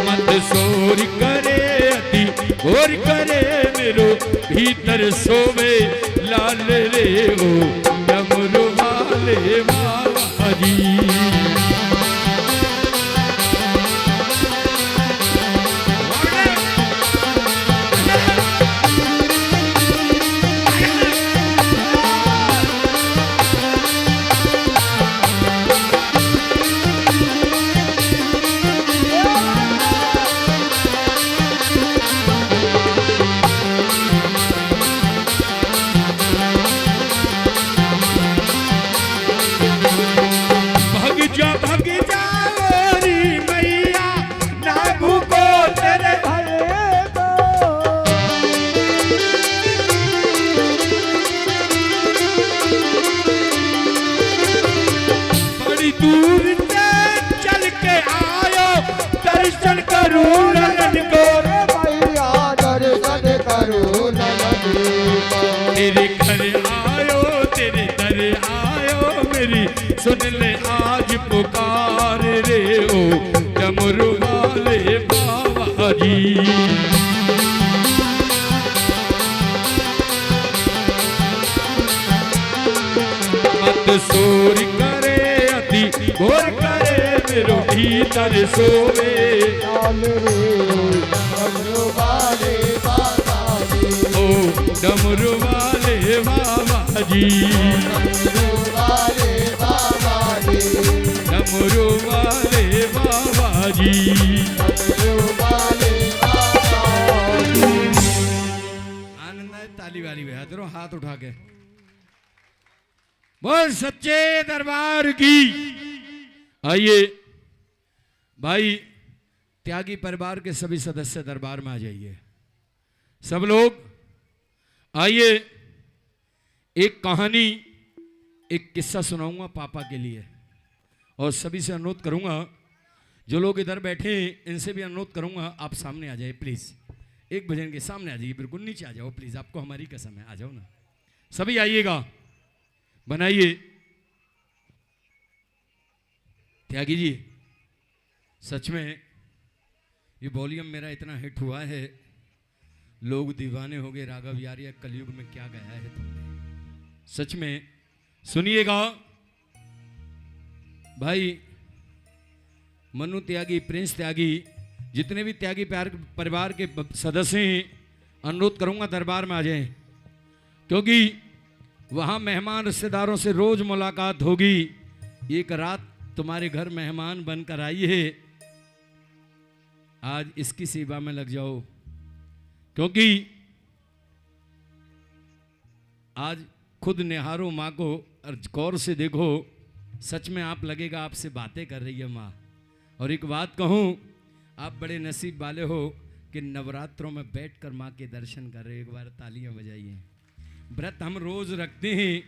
मत सोर करे अति घोर करे मेरो भीतर सोवे लाल रे हो डमरू वाले बाबा जी। भग जा मोरी मैया ना भूको तेरे भले को। बड़ी दूर से चल के आयो दर्शन करूं नयन को। मैया दर्शन करूं नयन को। तेरे घर आयो तेरे दर आयो मेरी सुन ले आज पुकार रे ओ डमरू वाले बाबा जी। मत सोर करे अति घोर करे मेरो भीतर सोवे लाल रे डमरू वाले बाबा जी। ओ डमरू वाले बाबा जी। डमरू वाले बाबा जी। डमरू वाले बाबा जी। डमरू वाले बाबा जी। आनंद आए, ताली वाली बजा दो हाथ उठा के। बोल सच्चे दरबार की। आइए भाई त्यागी परिवार के सभी सदस्य दरबार में आ जाइए। सब लोग आइए। एक कहानी एक किस्सा सुनाऊंगा पापा के लिए और सभी से अनुरोध करूंगा जो लोग इधर बैठे हैं इनसे भी अनुरोध करूंगा आप सामने आ जाइए प्लीज। एक भजन के सामने आ जाइए, बिल्कुल नीचे आ जाओ प्लीज, आपको हमारी कसम है, आ जाओ ना सभी, आइएगा। बनाइए। त्यागी जी सच में ये वॉल्यूम मेरा इतना हिट हुआ है, लोग दीवाने हो गए। राघव यार ये कलयुग में क्या गाया है तुमने, सच में सुनिएगा भाई। मनु त्यागी, प्रिंस त्यागी, जितने भी त्यागी प्यार परिवार के सदस्य हैं अनुरोध करूंगा दरबार में आ जाएं, क्योंकि वहां मेहमान रिश्तेदारों से रोज मुलाकात होगी। एक रात तुम्हारे घर मेहमान बनकर आई है, आज इसकी सेवा में लग जाओ, क्योंकि आज खुद निहारो माँ को और गौर से देखो, सच में आप लगेगा आपसे बातें कर रही है माँ। और एक बात कहूँ, आप बड़े नसीब वाले हो कि नवरात्रों में बैठकर माँ के दर्शन कर रहे हो। एक बार तालियां बजाइए। व्रत हम रोज रखते हैं,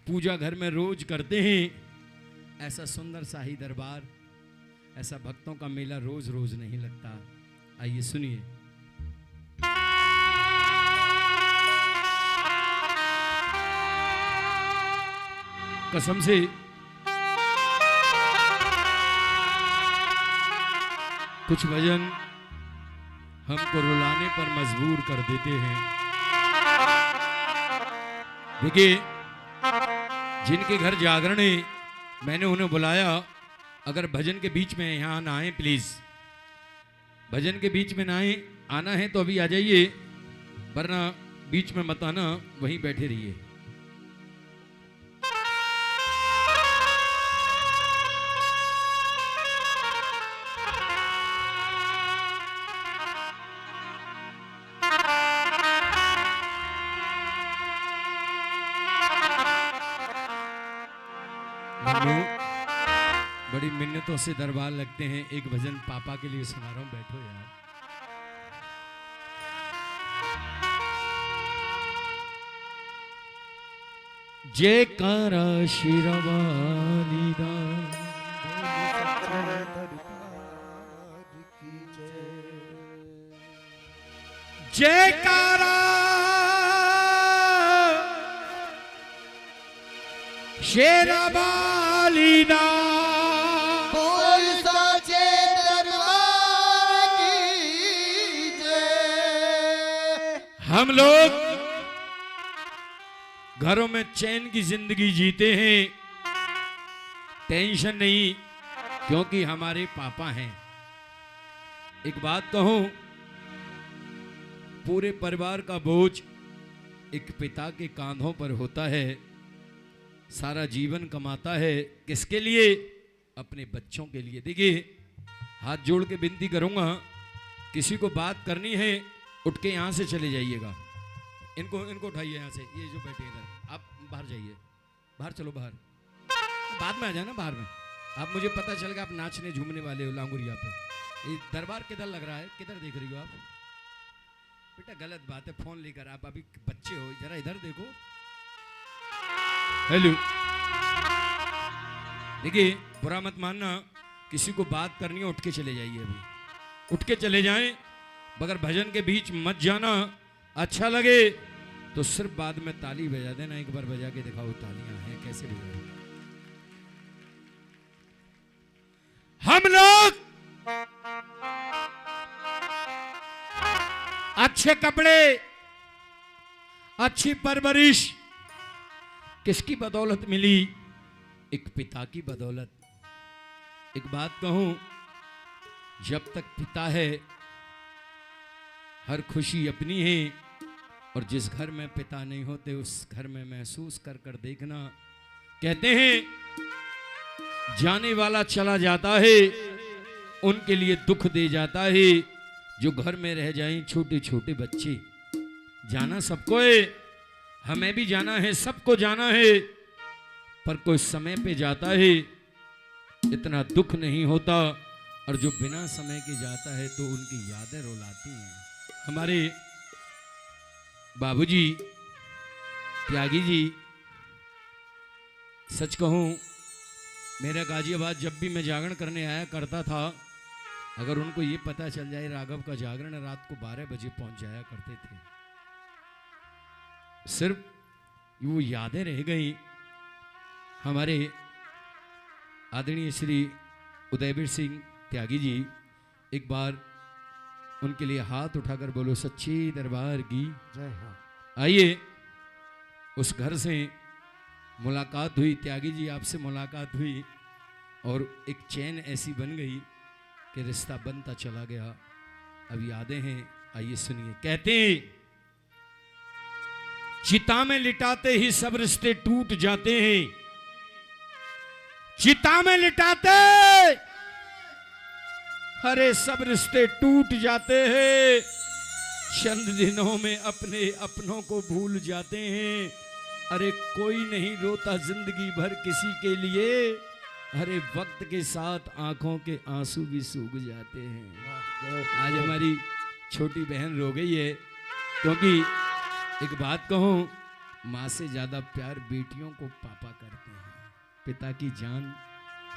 पूजा घर में रोज करते हैं, ऐसा सुंदर शाही दरबार, ऐसा भक्तों का मेला रोज रोज नहीं लगता। आइए सुनिए। कसम से कुछ भजन हमको रुलाने पर मजबूर कर देते हैं। देखिए जिनके घर जागरण है, मैंने उन्हें बुलाया, अगर भजन के बीच में यहाँ ना आए प्लीज, भजन के बीच में ना आए, आना है तो अभी आ जाइए, वरना बीच में मत आना, वहीं बैठे रहिए। बड़ी मिन्नतों से दरबार लगते हैं। एक भजन पापा के लिए सुना रहा हूं, बैठो यार। जयकारा शिरवाली दा, जयकारा शेरावाली दा, बोल साचे दरबार की जय। हम लोग घरों में चैन की जिंदगी जीते हैं, टेंशन नहीं, क्योंकि हमारे पापा हैं। एक बात कहूं, पूरे परिवार का बोझ एक पिता के कांधों पर होता है। सारा जीवन कमाता है, किसके लिए? अपने बच्चों के लिए। देखिए, हाथ जोड़ के विनती करूंगा, किसी को बात करनी है उठ के यहां से चले जाइएगा। इनको उठाइए यहाँ से, ये जो बैठे इधर, आप बाहर जाइए, बाहर चलो, बाहर बाद में आ जाना। बाहर में आप, मुझे पता चल गया आप नाचने झूमने वाले हो लांगुरिया पे। ये दरबार किधर लग रहा है, किधर देख रही हो आप? बेटा गलत बात है, फोन लेकर आप अभी बच्चे हो, जरा इधर देखो। हेलो, देखिए बुरा मत मानना, किसी को बात करनी है उठ के चले जाइए, अभी उठ के चले जाएं, मगर भजन के बीच मत जाना। अच्छा लगे तो सिर्फ बाद में ताली बजा देना। एक बार बजा के दिखाओ, तालियां हैं कैसे बजा। हम लोग अच्छे कपड़े, अच्छी परवरिश किसकी बदौलत मिली? एक पिता की बदौलत। एक बात कहूं, जब तक पिता है हर खुशी अपनी है, और जिस घर में पिता नहीं होते उस घर में महसूस कर कर देखना। कहते हैं जाने वाला चला जाता है, उनके लिए दुख दे जाता है जो घर में रह जाएं छोटे छोटे बच्चे। जाना सबको है, हमें भी जाना है, सबको जाना है, पर कोई समय पे जाता है, इतना दुख नहीं होता। और जो बिना समय के जाता है तो उनकी यादें रुलाती हैं। हमारे बाबूजी त्यागी जी, सच कहूं, मेरा गाजियाबाद जब भी मैं जागरण करने आया करता था, अगर उनको ये पता चल जाए राघव का जागरण, रात को 12 बजे पहुंच जाया करते थे। सिर्फ वो यादें रह गई। हमारे आदरणीय श्री उदयवीर सिंह त्यागी जी, एक बार उनके लिए हाथ उठाकर बोलो सच्ची दरबार की जय। हाँ, आइए, उस घर से मुलाकात हुई, त्यागी जी आपसे मुलाकात हुई, और एक चैन ऐसी बन गई कि रिश्ता बनता चला गया। अब यादें हैं, आइए सुनिए। कहते हैं चिता में लिटाते ही सब रिश्ते टूट जाते हैं, चिता में लिटाते हरे सब रिश्ते टूट जाते हैं, चंद दिनों में अपने अपनों को भूल जाते हैं। अरे कोई नहीं रोता जिंदगी भर किसी के लिए, अरे वक्त के साथ आंखों के आंसू भी सूख जाते हैं। आज हमारी छोटी बहन रो गई है, क्योंकि एक बात कहूं, माँ से ज्यादा प्यार बेटियों को पापा करते हैं, पिता की जान।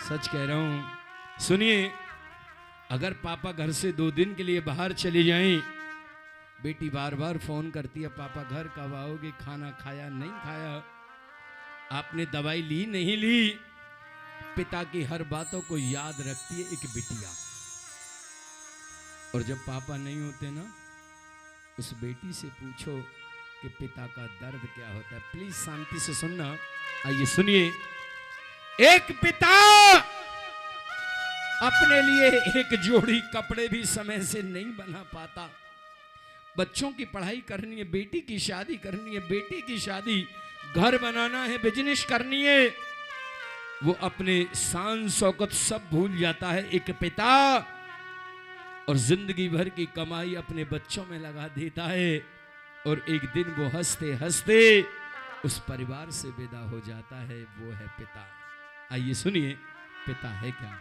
सच कह रहा हूं। सुनिए, अगर पापा घर से 2 दिन के लिए बाहर चले जाएं, बेटी बार बार फोन करती है, पापा घर कब आओगे, खाना खाया नहीं खाया, आपने दवाई ली नहीं ली। पिता की हर बातों को याद रखती है एक बिटिया। और जब पापा नहीं होते ना, उस बेटी से पूछो कि पिता का दर्द क्या होता है। प्लीज शांति से सुनना। आइए सुनिए। एक पिता अपने लिए एक जोड़ी कपड़े भी समय से नहीं बना पाता। बच्चों की पढ़ाई करनी है, बेटी की शादी करनी है, बेटी की शादी, घर बनाना है, बिजनेस करनी है, वो अपने शान शौकत सब भूल जाता है एक पिता, और जिंदगी भर की कमाई अपने बच्चों में लगा देता है। और एक दिन वो हंसते हंसते उस परिवार से विदा हो जाता है। वो है पिता। आइए सुनिए पिता है क्या।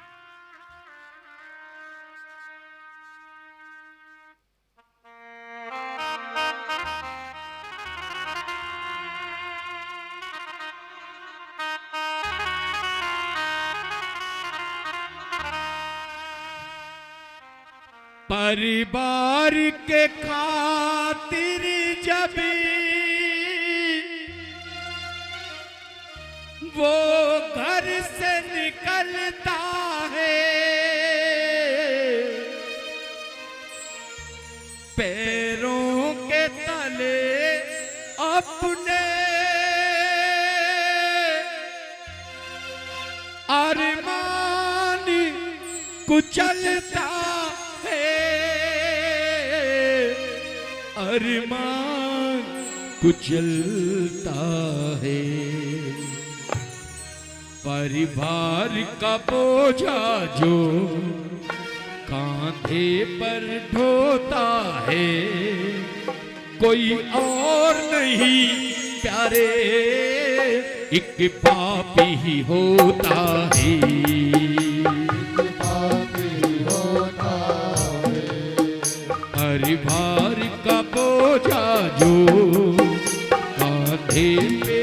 परिवार के खातिर जब वो घर से निकलता है, पैरों के तले अपने अरमान कुचलता है, अरमान कुचलता है। परिवार का बोझा जो कांधे पर ढोता है, कोई और नहीं प्यारे एक बाप ही होता है। परिवार का बोझा जो कांधे पे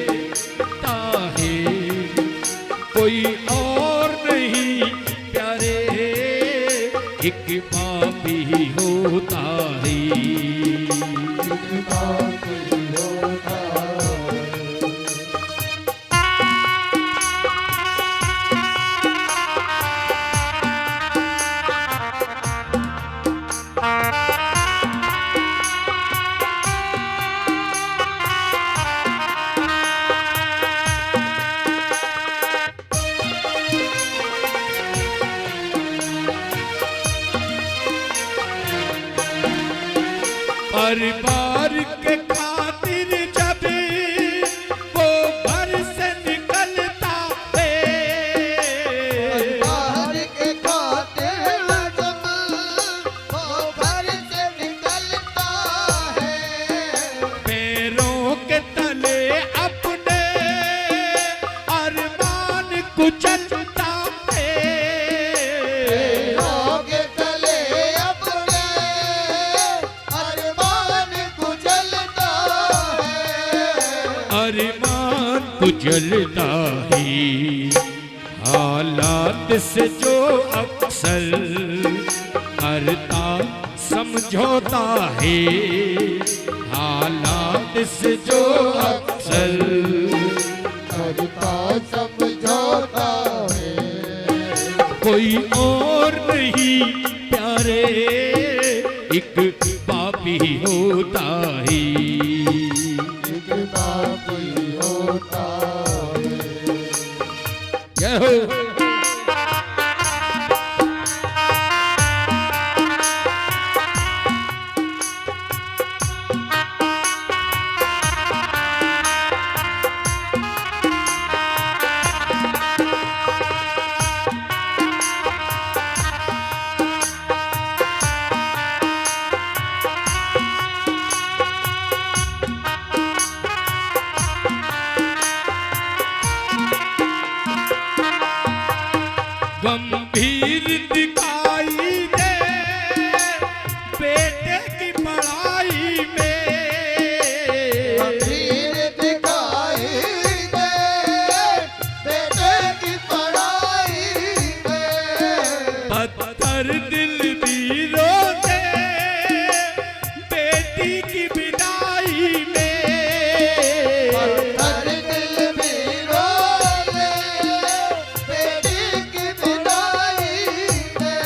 ढोता है, कोई और नहीं प्यारे एक बाप ही होता है। परिवार के खातिर जब वो घर से निकलता है, परिवार के खातिर जब वो घर से निकलता है, पैरों के तले अपने अरमान कुचलता है, पैरों के तले अपने अरमान कुचलता है, अरमान कुचलता है। हालात से जो अक्सर करता समझौता है, हालात से जो अक्सर करता समझौता है, कोई और नहीं प्यारे एक बाप ही होता है। एक बाप ही होता है। जय हो। गंभीर दिखाई दे बेटे की पढ़ाई में, गंभीर दिखाई दे बेटे की पढ़ाई में, पत्थर दिल भी रोते बेटी की विदाई में, पत्थर दिल भी रोते बेटी की विदाई में,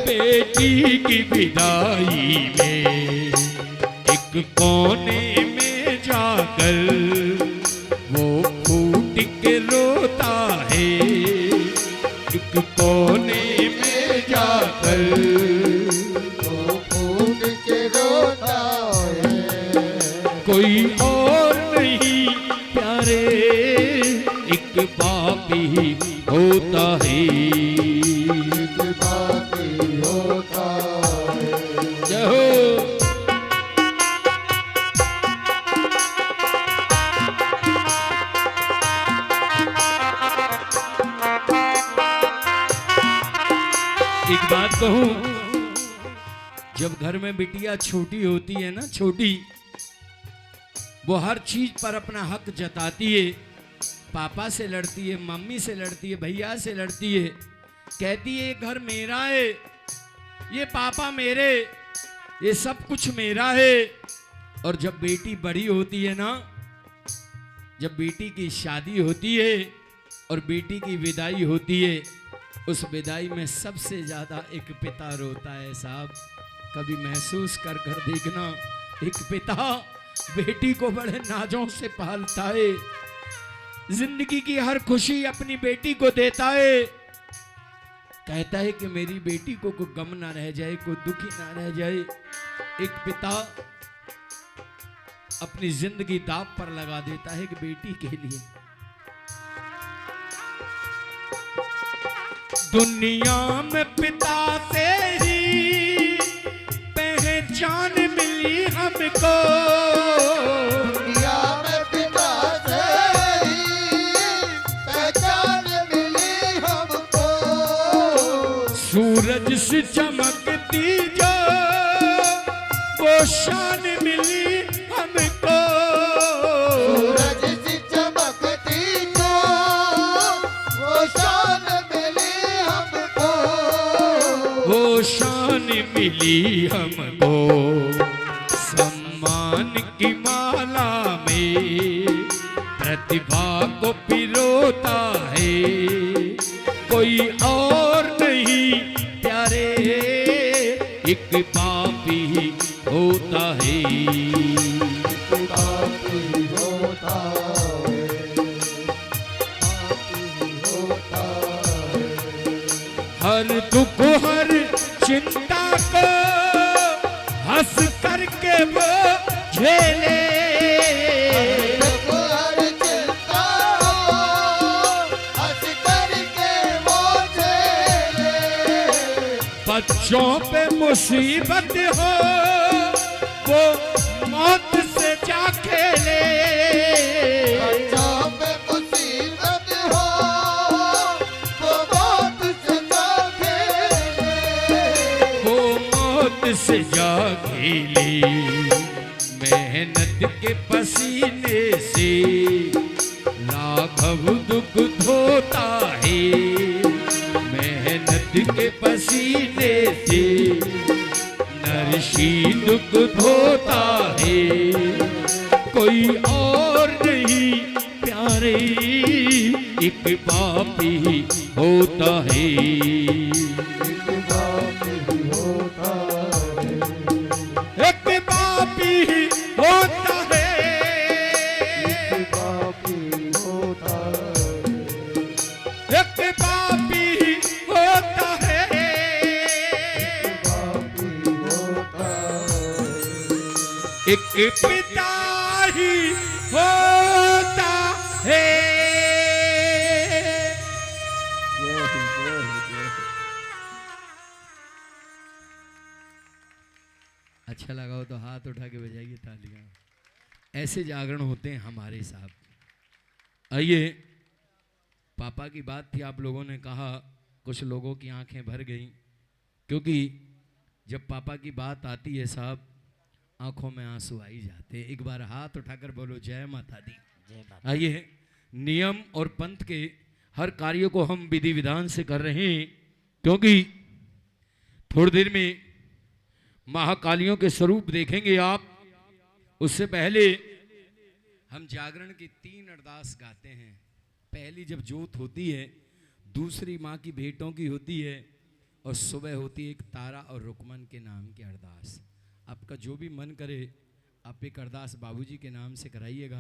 बेटी की विदाई में। एक कोने में जाकर वो फूट के रोता है, एक कोने में जाकर वो फूट के रोता है, कोई और नहीं प्यारे एक बाप ही होता है। एक बाप ही होता है। जय हो। एक बात कहूं, जब घर में बिटिया छोटी होती है ना, छोटी, वो हर चीज पर अपना हक जताती है। पापा से लड़ती है, मम्मी से लड़ती है, भैया से लड़ती है, कहती है ये घर मेरा है, ये पापा मेरे, ये सब कुछ मेरा है। और जब बेटी बड़ी होती है ना, जब बेटी की शादी होती है और बेटी की विदाई होती है, उस विदाई में सबसे ज्यादा एक पिता रोता है साहब। कभी महसूस कर कर देखना, एक पिता बेटी को बड़े नाजों से पालता है, जिंदगी की हर खुशी अपनी बेटी को देता है, कहता है कि मेरी बेटी को कोई गम ना रह जाए, कोई दुखी ना रह जाए। एक पिता अपनी जिंदगी दांव पर लगा देता है कि बेटी के लिए। दुनिया में पिता से ही पहचान मिली हमको, दुनिया में पिता से ही पहचान मिली हमको। सूरज से चमकती जो वो शान मिली हमको। सूरज सी चमकती जो वो शान मिली हमको। वो शान मिली हमको, सम्मान की माला में प्रतिभा को पिरोता है, कोई और नहीं प्यारे, एक बाप ही होता है। बाप ही होता है, बाप ही होता है। हर दुख हर चिंता को हंस करके वो झेले, हर चिंता हंस करके वो झेले। बच्चों पे मुसीबत हो वो मौत से जा खेले, बच्चों पे मुसीबत हो वो मौत से जा खेले। वो मौत से जा खेले। मेहनत के पसीने से लाघव दुख धोता है, मेहनत के पसीने से नरसी दुख धोता है, कोई और नहीं प्यारे, एक बाप ही होता है। एक बाप ही होता है, एक बाप ही होता है, एक बाप ही होता है। एक बाप ही होता है, बाप ही होता है। एक पिता ही होता है। जय हो, जय हो, जय हो। अच्छा लगा हो तो हाथ उठा के बजाइए तालियां। ऐसे जागरण होते हैं हमारे साहब। आइए, पापा की बात थी, आप लोगों ने कहा, कुछ लोगों की आंखें भर गई, क्योंकि जब पापा की बात आती है साहब, आंखों में आंसू आ ही जाते हैं। एक बार हाथ उठाकर बोलो जय माता दी। आइए, नियम और पंथ के हर कार्य को हम विधि विधान से कर रहे हैं, क्योंकि थोड़ी देर में महाकालियों के स्वरूप देखेंगे आप। उससे पहले हम जागरण की 3 अरदास गाते हैं। पहली जब जोत होती है, दूसरी माँ की भेंटों की होती है, और सुबह होती है एक तारा और रुकमन के नाम की अरदास। आपका जो भी मन करे आप एक अरदास बाबूजी के नाम से कराइएगा।